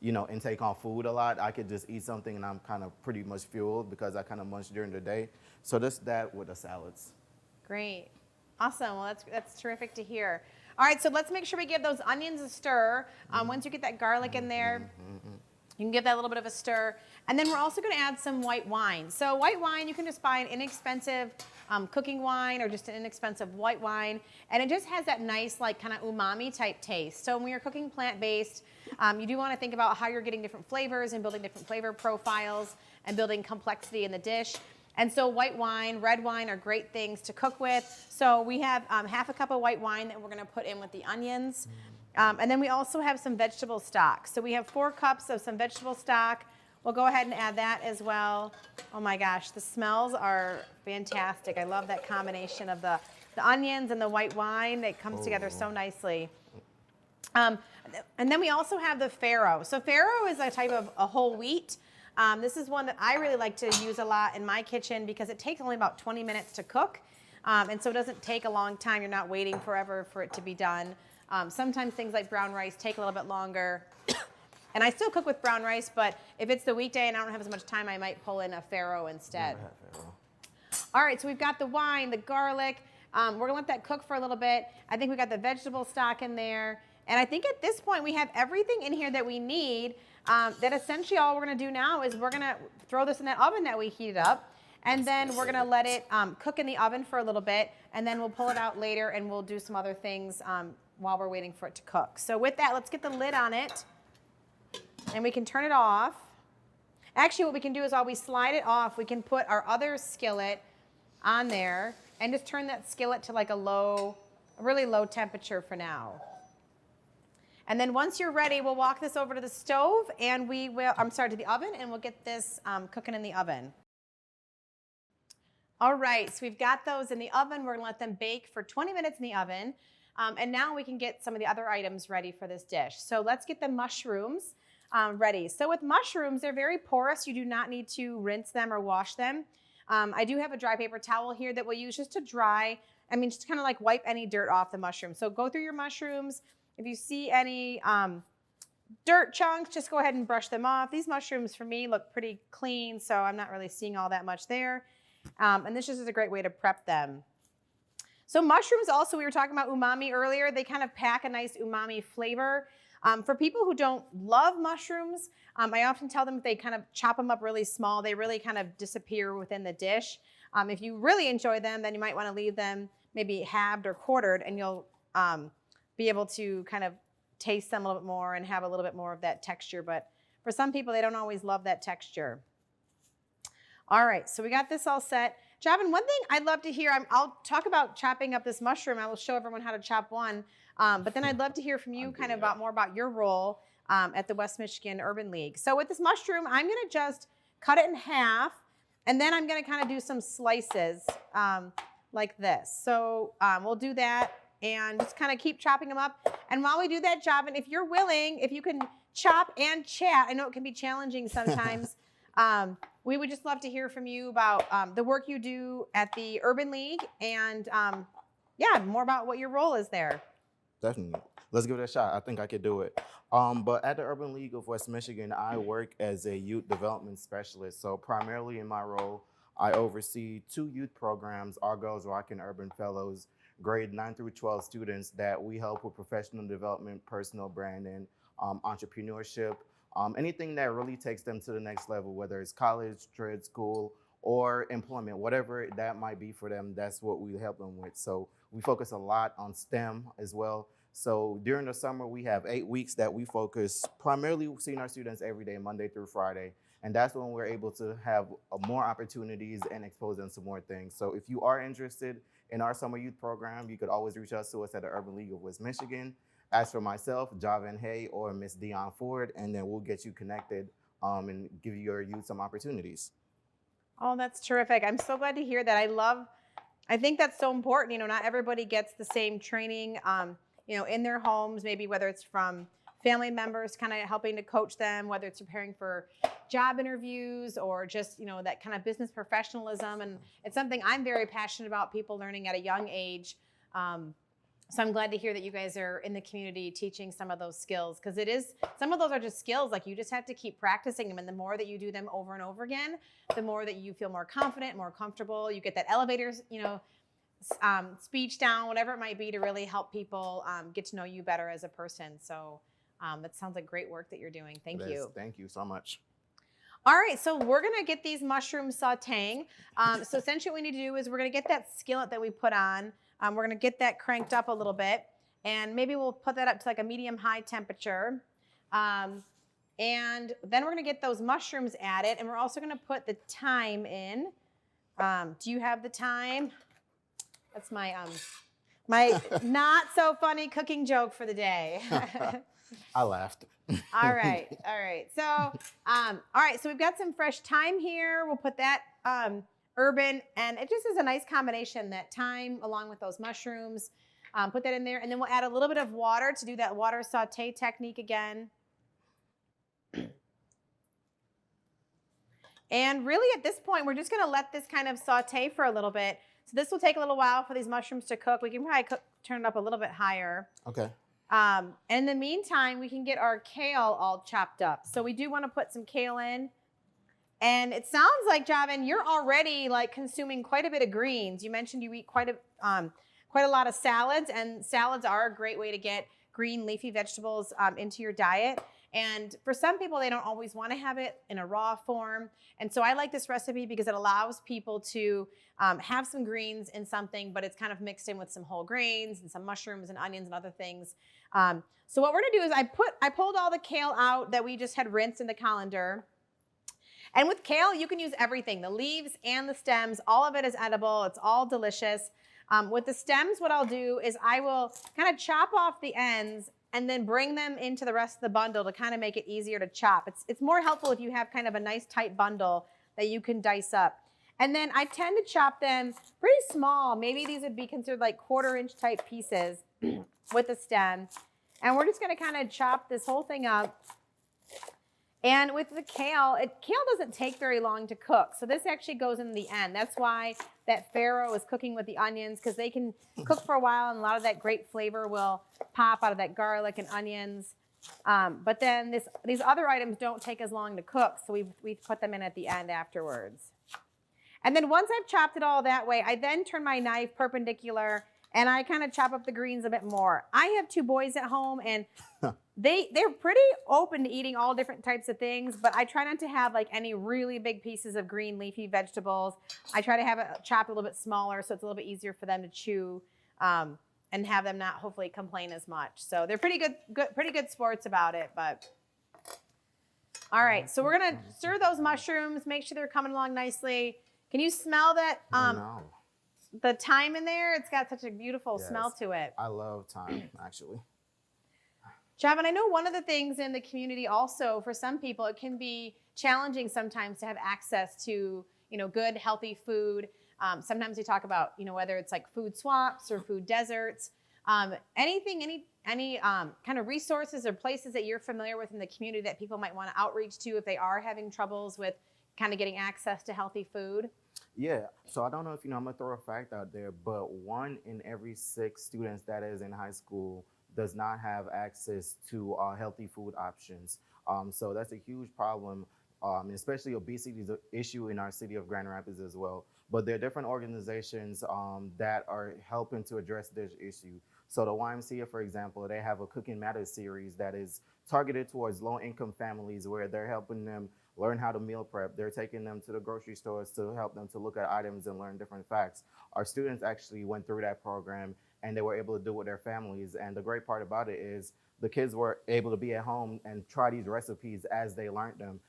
Speaker 5: intake on food a lot. I could just eat something and I'm kind of pretty much fueled because I kind of munch during the day. So just that with the salads. Great.
Speaker 3: Awesome. Well, that's terrific to hear. All right, so let's make sure we give those onions a stir. Once you get that garlic in there, you can give that a little bit of a stir. And then we're also going to add some white wine. So white wine, you can just buy an inexpensive cooking wine or just an inexpensive white wine. And it just has that nice, like, kind of umami type taste. So when you're cooking plant-based, you do want to think about how you're getting different flavors and building different flavor profiles and building complexity in the dish. And so white wine, red wine are great things to cook with. So we have half a cup of white wine that we're going to put in with the onions. And then we also have some vegetable stock. So we have 4 cups of some vegetable stock. We'll go ahead and add that as well. Oh my gosh, the smells are fantastic. I love that combination of the onions and the white wine. It comes together so nicely. And then we also have the farro. So farro is a type of a whole wheat. This is one that I really like to use a lot in my kitchen because it takes only about 20 minutes to cook. And so it doesn't take a long time. You're not waiting forever for it to be done. Sometimes things like brown rice take a little bit longer. And I still cook with brown rice, but if it's the weekday and I don't have as much time, I might pull in a farro instead. All right, so we've got the wine, the garlic. We're gonna let that cook for a little bit. I think we got the vegetable stock in there. And I think at this point we have everything in here that we need. That essentially all we're gonna do now is we're gonna throw this in that oven that we heated up. And then we're gonna let it cook in the oven for a little bit. And then we'll pull it out later and we'll do some other things while we're waiting for it to cook. So with that, let's get the lid on it. And we can turn it off. Actually, what we can do is while we slide it off, we can put our other skillet on there and just turn that skillet to like a really low temperature for now. And then once you're ready, we'll walk this over to the stove and to the oven, and we'll get this cooking in the oven. All right, so we've got those in the oven. We're gonna let them bake for 20 minutes in the oven. And now we can get some of the other items ready for this dish. So let's get the mushrooms ready. So with mushrooms, they're very porous. You do not need to rinse them or wash them. I do have a dry paper towel here that we'll use just to just kind of like wipe any dirt off the mushroom. So go through your mushrooms. If you see any dirt chunks, just go ahead and brush them off. These mushrooms for me look pretty clean, so I'm not really seeing all that much there. And this just is a great way to prep them. So mushrooms also, we were talking about umami earlier. They kind of pack a nice umami flavor. For people who don't love mushrooms, I often tell them if they kind of chop them up really small, they really kind of disappear within the dish. If you really enjoy them, then you might want to leave them maybe halved or quartered, and you'll be able to kind of taste them a little bit more and have a little bit more of that texture. But for some people, they don't always love that texture. All right, so we got this all set. Javin, one thing I'd love to hear, I'll talk about chopping up this mushroom. I will show everyone how to chop one. But then I'd love to hear from you kind of more about your role at the West Michigan Urban League. So with this mushroom, I'm gonna just cut it in half, and then I'm gonna kind of do some slices like this. So we'll do that and just kind of keep chopping them up. And while we do that, Javin, if you're willing, if you can chop and chat, I know it can be challenging sometimes. We would just love to hear from you about the work you do at the Urban League and more about what your role is there.
Speaker 5: Definitely. Let's give it a shot. I think I could do it. But at the Urban League of West Michigan, I work as a youth development specialist. So primarily in my role, I oversee 2 youth programs, Our Girls Rockin' Urban Fellows, grade 9 through 12 students that we help with professional development, personal branding, entrepreneurship, anything that really takes them to the next level, whether it's college, trade school, or employment, whatever that might be for them, that's what we help them with. So we focus a lot on STEM as well. So during the summer, we have 8 weeks that we focus primarily seeing our students every day, Monday through Friday. And that's when we're able to have more opportunities and expose them to more things. So if you are interested in our summer youth program, you could always reach out to us at the Urban League of West Michigan. As for myself, Javin Hay or Miss Dionne Ford, and then we'll get you connected and give your youth some opportunities.
Speaker 3: Oh, that's terrific. I'm so glad to hear that. I think that's so important. You know, not everybody gets the same training, in their homes, maybe whether it's from family members kind of helping to coach them, whether it's preparing for job interviews or just, that kind of business professionalism. And it's something I'm very passionate about, people learning at a young age. So I'm glad to hear that you guys are in the community teaching some of those skills, because some of those are just skills, like you just have to keep practicing them. And the more that you do them over and over again, the more that you feel more confident, more comfortable. You get that elevator, speech down, whatever it might be, to really help people get to know you better as a person. So that sounds like great work that you're doing. Thank you.
Speaker 5: Thank you so much.
Speaker 3: All right, so we're gonna get these mushrooms sauteing. So essentially what we need to do is we're gonna get that skillet that we put on. We're gonna get that cranked up a little bit, and maybe we'll put that up to like a medium-high temperature. And then we're gonna get those mushrooms added, and we're also gonna put the thyme in. Do you have the thyme? That's my My not so funny cooking joke for the day.
Speaker 5: I laughed.
Speaker 3: All right. So, all right. So we've got some fresh thyme here. We'll put that urban, and it just is a nice combination, that thyme along with those mushrooms. Put that in there, and then we'll add a little bit of water to do that water saute technique again. And really at this point, we're just going to let this kind of saute for a little bit. So this will take a little while for these mushrooms to cook. We can probably turn it up a little bit higher.
Speaker 5: Okay.
Speaker 3: And in the meantime, we can get our kale all chopped up. So we do want to put some kale in. And it sounds like, Javin, you're already like consuming quite a bit of greens. You mentioned you eat quite a lot of salads, and salads are a great way to get green leafy vegetables into your diet. And for some people, they don't always want to have it in a raw form. And so I like this recipe because it allows people to have some greens in something, but it's kind of mixed in with some whole grains and some mushrooms and onions and other things. So what we're gonna do is I pulled all the kale out that we just had rinsed in the colander. And with kale, you can use everything, the leaves and the stems. All of it is edible. It's all delicious. With the stems, what I'll do is I will kind of chop off the ends and then bring them into the rest of the bundle to kind of make it easier to chop. It's more helpful if you have kind of a nice tight bundle that you can dice up. And then I tend to chop them pretty small. Maybe these would be considered like 1/4-inch type pieces with the stem. And we're just gonna kind of chop this whole thing up. And with the kale, kale doesn't take very long to cook. So this actually goes in the end. That's why that farro is cooking with the onions, because they can cook for a while and a lot of that great flavor will pop out of that garlic and onions. But then these other items don't take as long to cook. So we put them in at the end afterwards. And then once I've chopped it all that way, I then turn my knife perpendicular and I kind of chop up the greens a bit more. I have 2 boys at home, and they're pretty open to eating all different types of things, but I try not to have like any really big pieces of green leafy vegetables. I try to have it chopped a little bit smaller so it's a little bit easier for them to chew, and have them not hopefully complain as much. So they're pretty good sports about it. But all right, so we're gonna stir those mushrooms, make sure they're coming along nicely. Can you smell that?
Speaker 5: No.
Speaker 3: The thyme in there, it's got such a beautiful smell to it.
Speaker 5: I love thyme, actually.
Speaker 3: Javin, I know one of the things in the community also, for some people, it can be challenging sometimes to have access to, good, healthy food. Sometimes we talk about, whether it's like food swamps or food deserts. Any kind of resources or places that you're familiar with in the community that people might want to outreach to if they are having troubles with kind of getting access to healthy food?
Speaker 5: Yeah, so I don't know if you know, I'm gonna throw a fact out there, but 1 in every 6 students that is in high school does not have access to healthy food options. So that's a huge problem, especially obesity is an issue in our city of Grand Rapids as well. But there are different organizations that are helping to address this issue. So the YMCA, for example, they have a Cooking Matters series that is targeted towards low-income families, where they're helping them learn how to meal prep. They're taking them to the grocery stores to help them to look at items and learn different facts. Our students actually went through that program and they were able to do it with their families. And the great part about it is the kids were able to be at home and try these recipes as they learned them.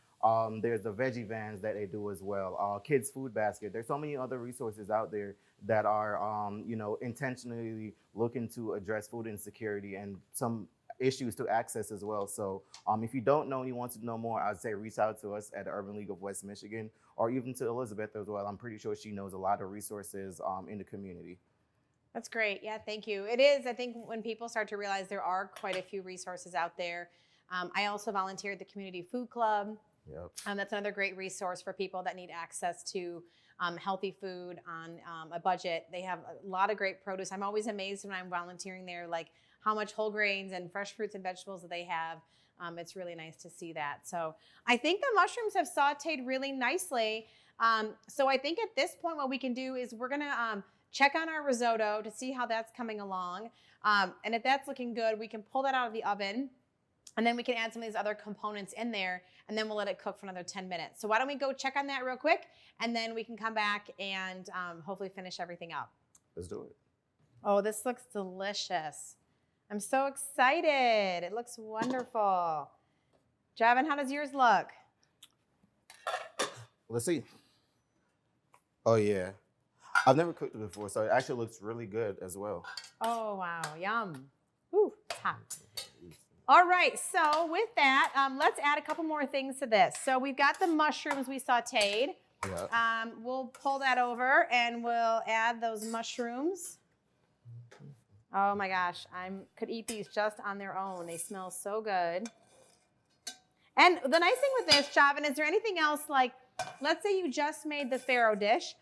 Speaker 5: There's the veggie vans that they do as well. Kids Food Basket. There's so many other resources out there that are, intentionally looking to address food insecurity and some issues to access as well. So if you don't know and you want to know more, I'd say reach out to us at the Urban League of West Michigan, or even to Elizabeth as well. I'm pretty sure she knows a lot of resources in the community.
Speaker 3: That's great. Yeah, thank you. It is, I think, when people start to realize there are quite a few resources out there. I also volunteer at the Community Food Club.
Speaker 5: Yep.
Speaker 3: That's another great resource for people that need access to healthy food on a budget. They have a lot of great produce. I'm always amazed when I'm volunteering there, like how much whole grains and fresh fruits and vegetables that they have. It's really nice to see that. So I think the mushrooms have sauteed really nicely. So I think at this point, what we can do is we're gonna check on our risotto to see how that's coming along. And if that's looking good, we can pull that out of the oven. And then we can add some of these other components in there, and then we'll let it cook for another 10 minutes. So why don't we go check on that real quick, and then we can come back and hopefully finish everything up.
Speaker 5: Let's do it.
Speaker 3: Oh, this looks delicious. I'm so excited. It looks wonderful. Javin, how does yours look?
Speaker 5: Let's see. Oh, yeah. I've never cooked it before, so it actually looks really good as well.
Speaker 3: Oh, wow. Yum. Ooh, it's hot. All right, so with that, let's add a couple more things to this. So we've got the mushrooms we sauteed.
Speaker 5: Yeah.
Speaker 3: We'll pull that over and we'll add those mushrooms. Oh my gosh, I could eat these just on their own. They smell so good. And the nice thing with this, Javin, is there anything else like, let's say you just made the farro dish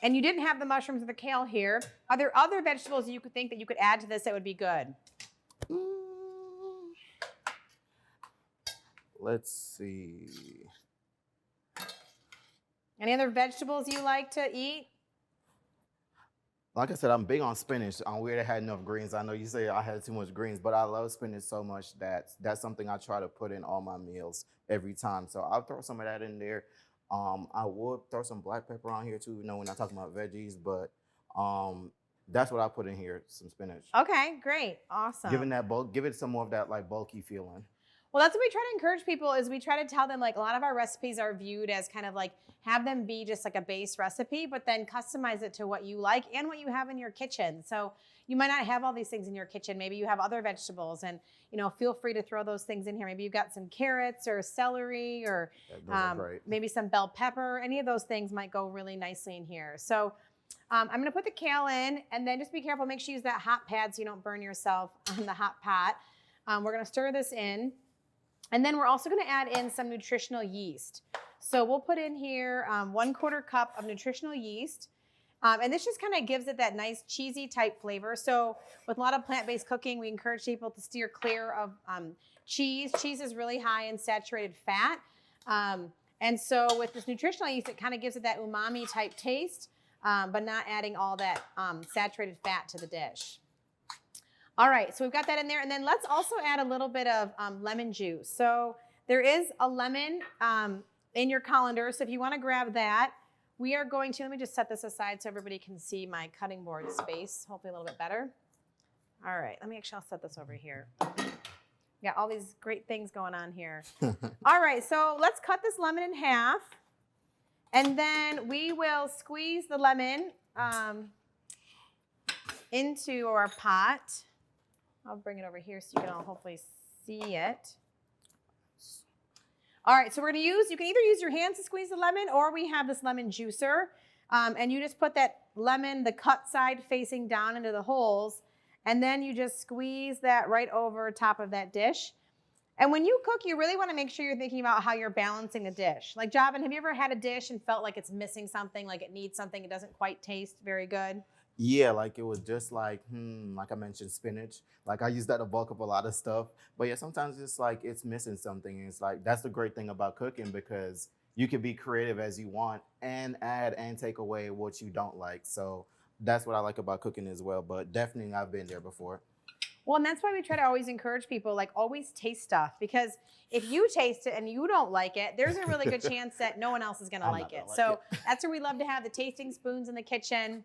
Speaker 3: and you didn't have the mushrooms or the kale here. Are there other vegetables you could think that you could add to this that would be good?
Speaker 5: Let's see.
Speaker 3: Any other vegetables you like to eat?
Speaker 5: Like I said, I'm big on spinach. I'm weird I had enough greens. I know you say I had too much greens, but I love spinach so much that that's something I try to put in all my meals every time. So I'll throw some of that in there. I would throw some black pepper on here too, you know, when I'm talking about veggies, but that's what I put in here, some spinach.
Speaker 3: Okay, great, awesome.
Speaker 5: Giving that bulk, give it some more of that like bulky feeling.
Speaker 3: Well, that's what we try to encourage people is we try to tell them like a lot of our recipes are viewed as kind of like have them be just like a base recipe, but then customize it to what you like and what you have in your kitchen. So you might not have all these things in your kitchen. Maybe you have other vegetables and, you know, feel free to throw those things in here. Maybe you've got some carrots or celery or maybe some bell pepper. Any of those things might go really nicely in here. So I'm going to put the kale in and then just be careful. Make sure you use that hot pad so you don't burn yourself on the hot pot. We're going to stir this in. And then we're also going to add in some nutritional yeast. So we'll put in here 1/4 cup of nutritional yeast. And this just kind of gives it that nice cheesy type flavor. So with a lot of plant-based cooking, we encourage people to steer clear of cheese. Cheese is really high in saturated fat. And so with this nutritional yeast, it kind of gives it that umami type taste, but not adding all that saturated fat to the dish. All right, so we've got that in there. And then let's also add a little bit of lemon juice. So there is a lemon in your colander. So if you want to grab that, we are going to, let me just set this aside so everybody can see my cutting board space, hopefully a little bit better. All right, I'll set this over here. Got all these great things going on here. All right, so let's cut this lemon in half. And then we will squeeze the lemon into our pot. I'll bring it over here so you can all hopefully see it. All right, so we're gonna use, you can either use your hands to squeeze the lemon or we have this lemon juicer. And you just put that lemon, the cut side facing down into the holes, and then you just squeeze that right over top of that dish. And when you cook, you really wanna make sure you're thinking about how you're balancing the dish. Like Javin, have you ever had a dish and felt like it's missing something, like it needs something, it doesn't quite taste very good?
Speaker 5: Yeah, like it was just like I mentioned, spinach. Like I use that to bulk up a lot of stuff. But yeah, sometimes it's like it's missing something. And it's like that's the great thing about cooking because you can be creative as you want and add and take away what you don't like. So that's what I like about cooking as well. But definitely I've been there before.
Speaker 3: Well, and that's why we try to always encourage people, like always taste stuff. Because if you taste it and you don't like it, there's a really good chance that no one else is gonna like it. So that's where we love to have the tasting spoons in the kitchen.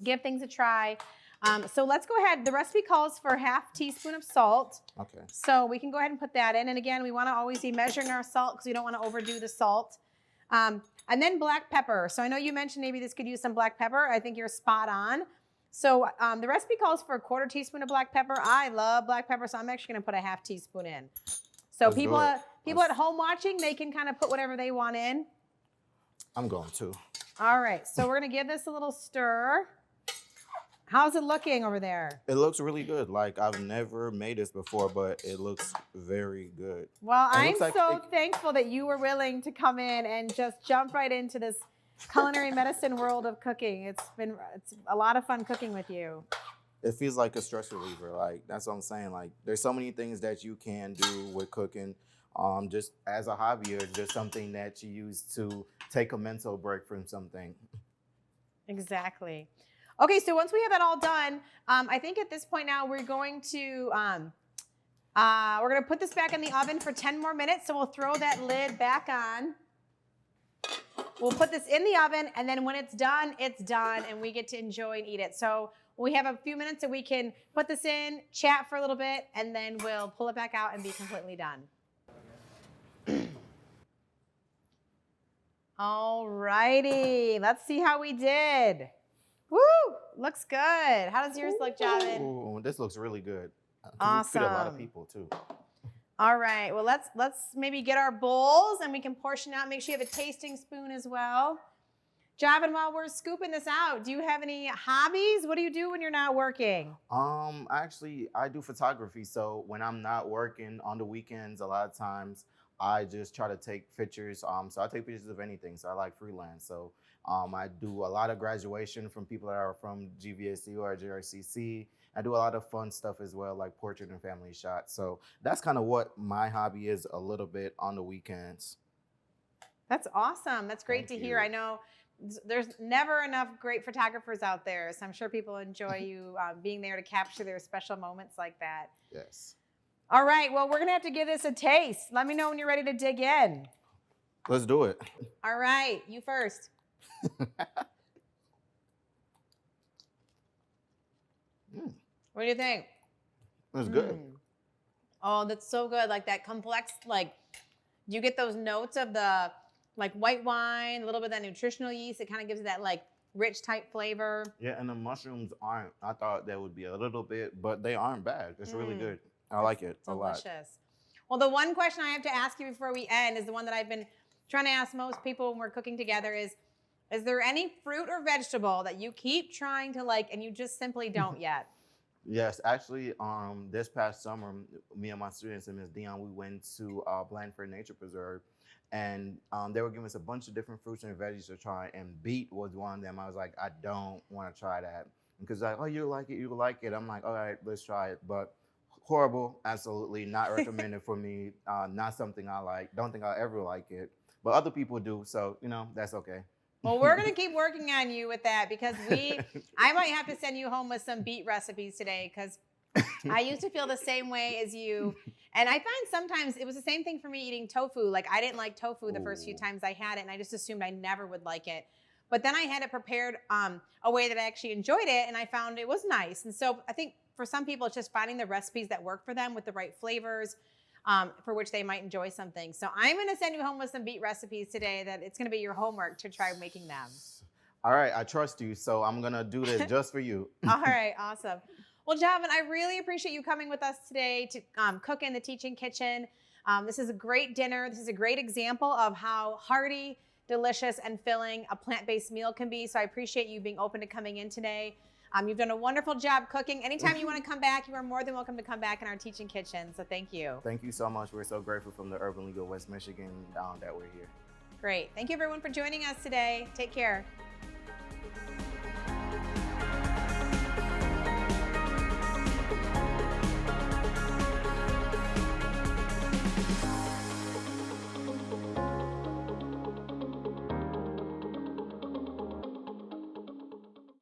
Speaker 3: Give things a try. So let's go ahead. The recipe calls for 1/2 teaspoon of salt.
Speaker 5: Okay.
Speaker 3: So we can go ahead and put that in. And again, we want to always be measuring our salt because we don't want to overdo the salt. And then black pepper. So I know you mentioned maybe this could use some black pepper. I think you're spot on. So the recipe calls for 1/4 teaspoon of black pepper. I love black pepper, so I'm actually going to put 1/2 teaspoon in. So
Speaker 5: Let's
Speaker 3: people at home watching, they can kind of put whatever they want in.
Speaker 5: I'm going to.
Speaker 3: All right. So we're going to give this a little stir. How's it looking over there?
Speaker 5: It looks really good. Like I've never made this before, but it looks very good.
Speaker 3: Well, I'm
Speaker 5: like
Speaker 3: so thankful that you were willing to come in and just jump right into this culinary medicine world of cooking. It's a lot of fun cooking with you.
Speaker 5: It feels like a stress reliever. Like that's what I'm saying. Like there's so many things that you can do with cooking. Just as a hobby or just something that you use to take a mental break from something.
Speaker 3: Exactly. Okay, so once we have that all done, I think at this point now we're going to put this back in the oven for 10 more minutes. So we'll throw that lid back on. We'll put this in the oven, and then when it's done, and we get to enjoy and eat it. So we have a few minutes that we can put this in, chat for a little bit, and then we'll pull it back out and be completely done. All righty, let's see how we did. Woo! Looks good. How does yours look, Javin?
Speaker 5: Ooh, this looks really good.
Speaker 3: Awesome.
Speaker 5: Feed a lot of people too.
Speaker 3: All right. Well, let's maybe get our bowls and we can portion out. Make sure you have a tasting spoon as well. Javin, while we're scooping this out, do you have any hobbies? What do you do when you're not working?
Speaker 5: Actually, I do photography. So when I'm not working on the weekends, a lot of times I just try to take pictures. So I take pictures of anything. So I like freelance. So I do a lot of graduation from people that are from GVSC or JRCC. I do a lot of fun stuff as well, like portrait and family shots. So that's kind of what my hobby is a little bit on the weekends.
Speaker 3: That's awesome. That's great to hear. I know there's never enough great photographers out there. So I'm sure people enjoy you being there to capture their special moments like that.
Speaker 5: Yes.
Speaker 3: All right. Well, we're going to have to give this a taste. Let me know when you're ready to dig in.
Speaker 5: Let's do it.
Speaker 3: All right. You first. What do you think?
Speaker 5: That's good.
Speaker 3: Oh, that's so good. Like that complex, like you get those notes of the like white wine, a little bit of that nutritional yeast. It kind of gives it that like rich type flavor.
Speaker 5: Yeah, and the mushrooms aren't, I thought there would be a little bit, but they aren't bad. It's really good. I like it a lot.
Speaker 3: Delicious. Well, the one question I have to ask you before we end is the one that I've been trying to ask most people when we're cooking together is there any fruit or vegetable that you keep trying to like and you just simply don't yet?
Speaker 5: Yes, actually, this past summer, me and my students and Ms. Dionne, we went to Blandford Nature Preserve, and they were giving us a bunch of different fruits and veggies to try, and beet was one of them. I was like, I don't want to try that. Because like, oh, you like it, you like it. I'm like, all right, let's try it. But horrible, absolutely not recommended for me. Not something I like. Don't think I'll ever like it. But other people do, so, that's okay.
Speaker 3: Well, we're going to keep working on you with that because I might have to send you home with some beet recipes today because I used to feel the same way as you. And I find sometimes it was the same thing for me eating tofu. Like I didn't like tofu the first few times I had it and I just assumed I never would like it. But then I had it prepared a way that I actually enjoyed it and I found it was nice. And so I think for some people, it's just finding the recipes that work for them with the right flavors. For which they might enjoy something. So I'm going to send you home with some beet recipes today that it's going to be your homework to try making them.
Speaker 5: All right, I trust you, so I'm going to do this just for you.
Speaker 3: All right, awesome. Well, Javin, I really appreciate you coming with us today to cook in the Teaching Kitchen. This is a great dinner. This is a great example of how hearty, delicious, and filling a plant-based meal can be. So I appreciate you being open to coming in today. You've done a wonderful job cooking. Anytime you want to come back, you are more than welcome to come back in our Teaching Kitchen. So thank you.
Speaker 5: Thank you so much. We're so grateful from the Urban League of West Michigan that we're here.
Speaker 3: Great. Thank you everyone for joining us today. Take care.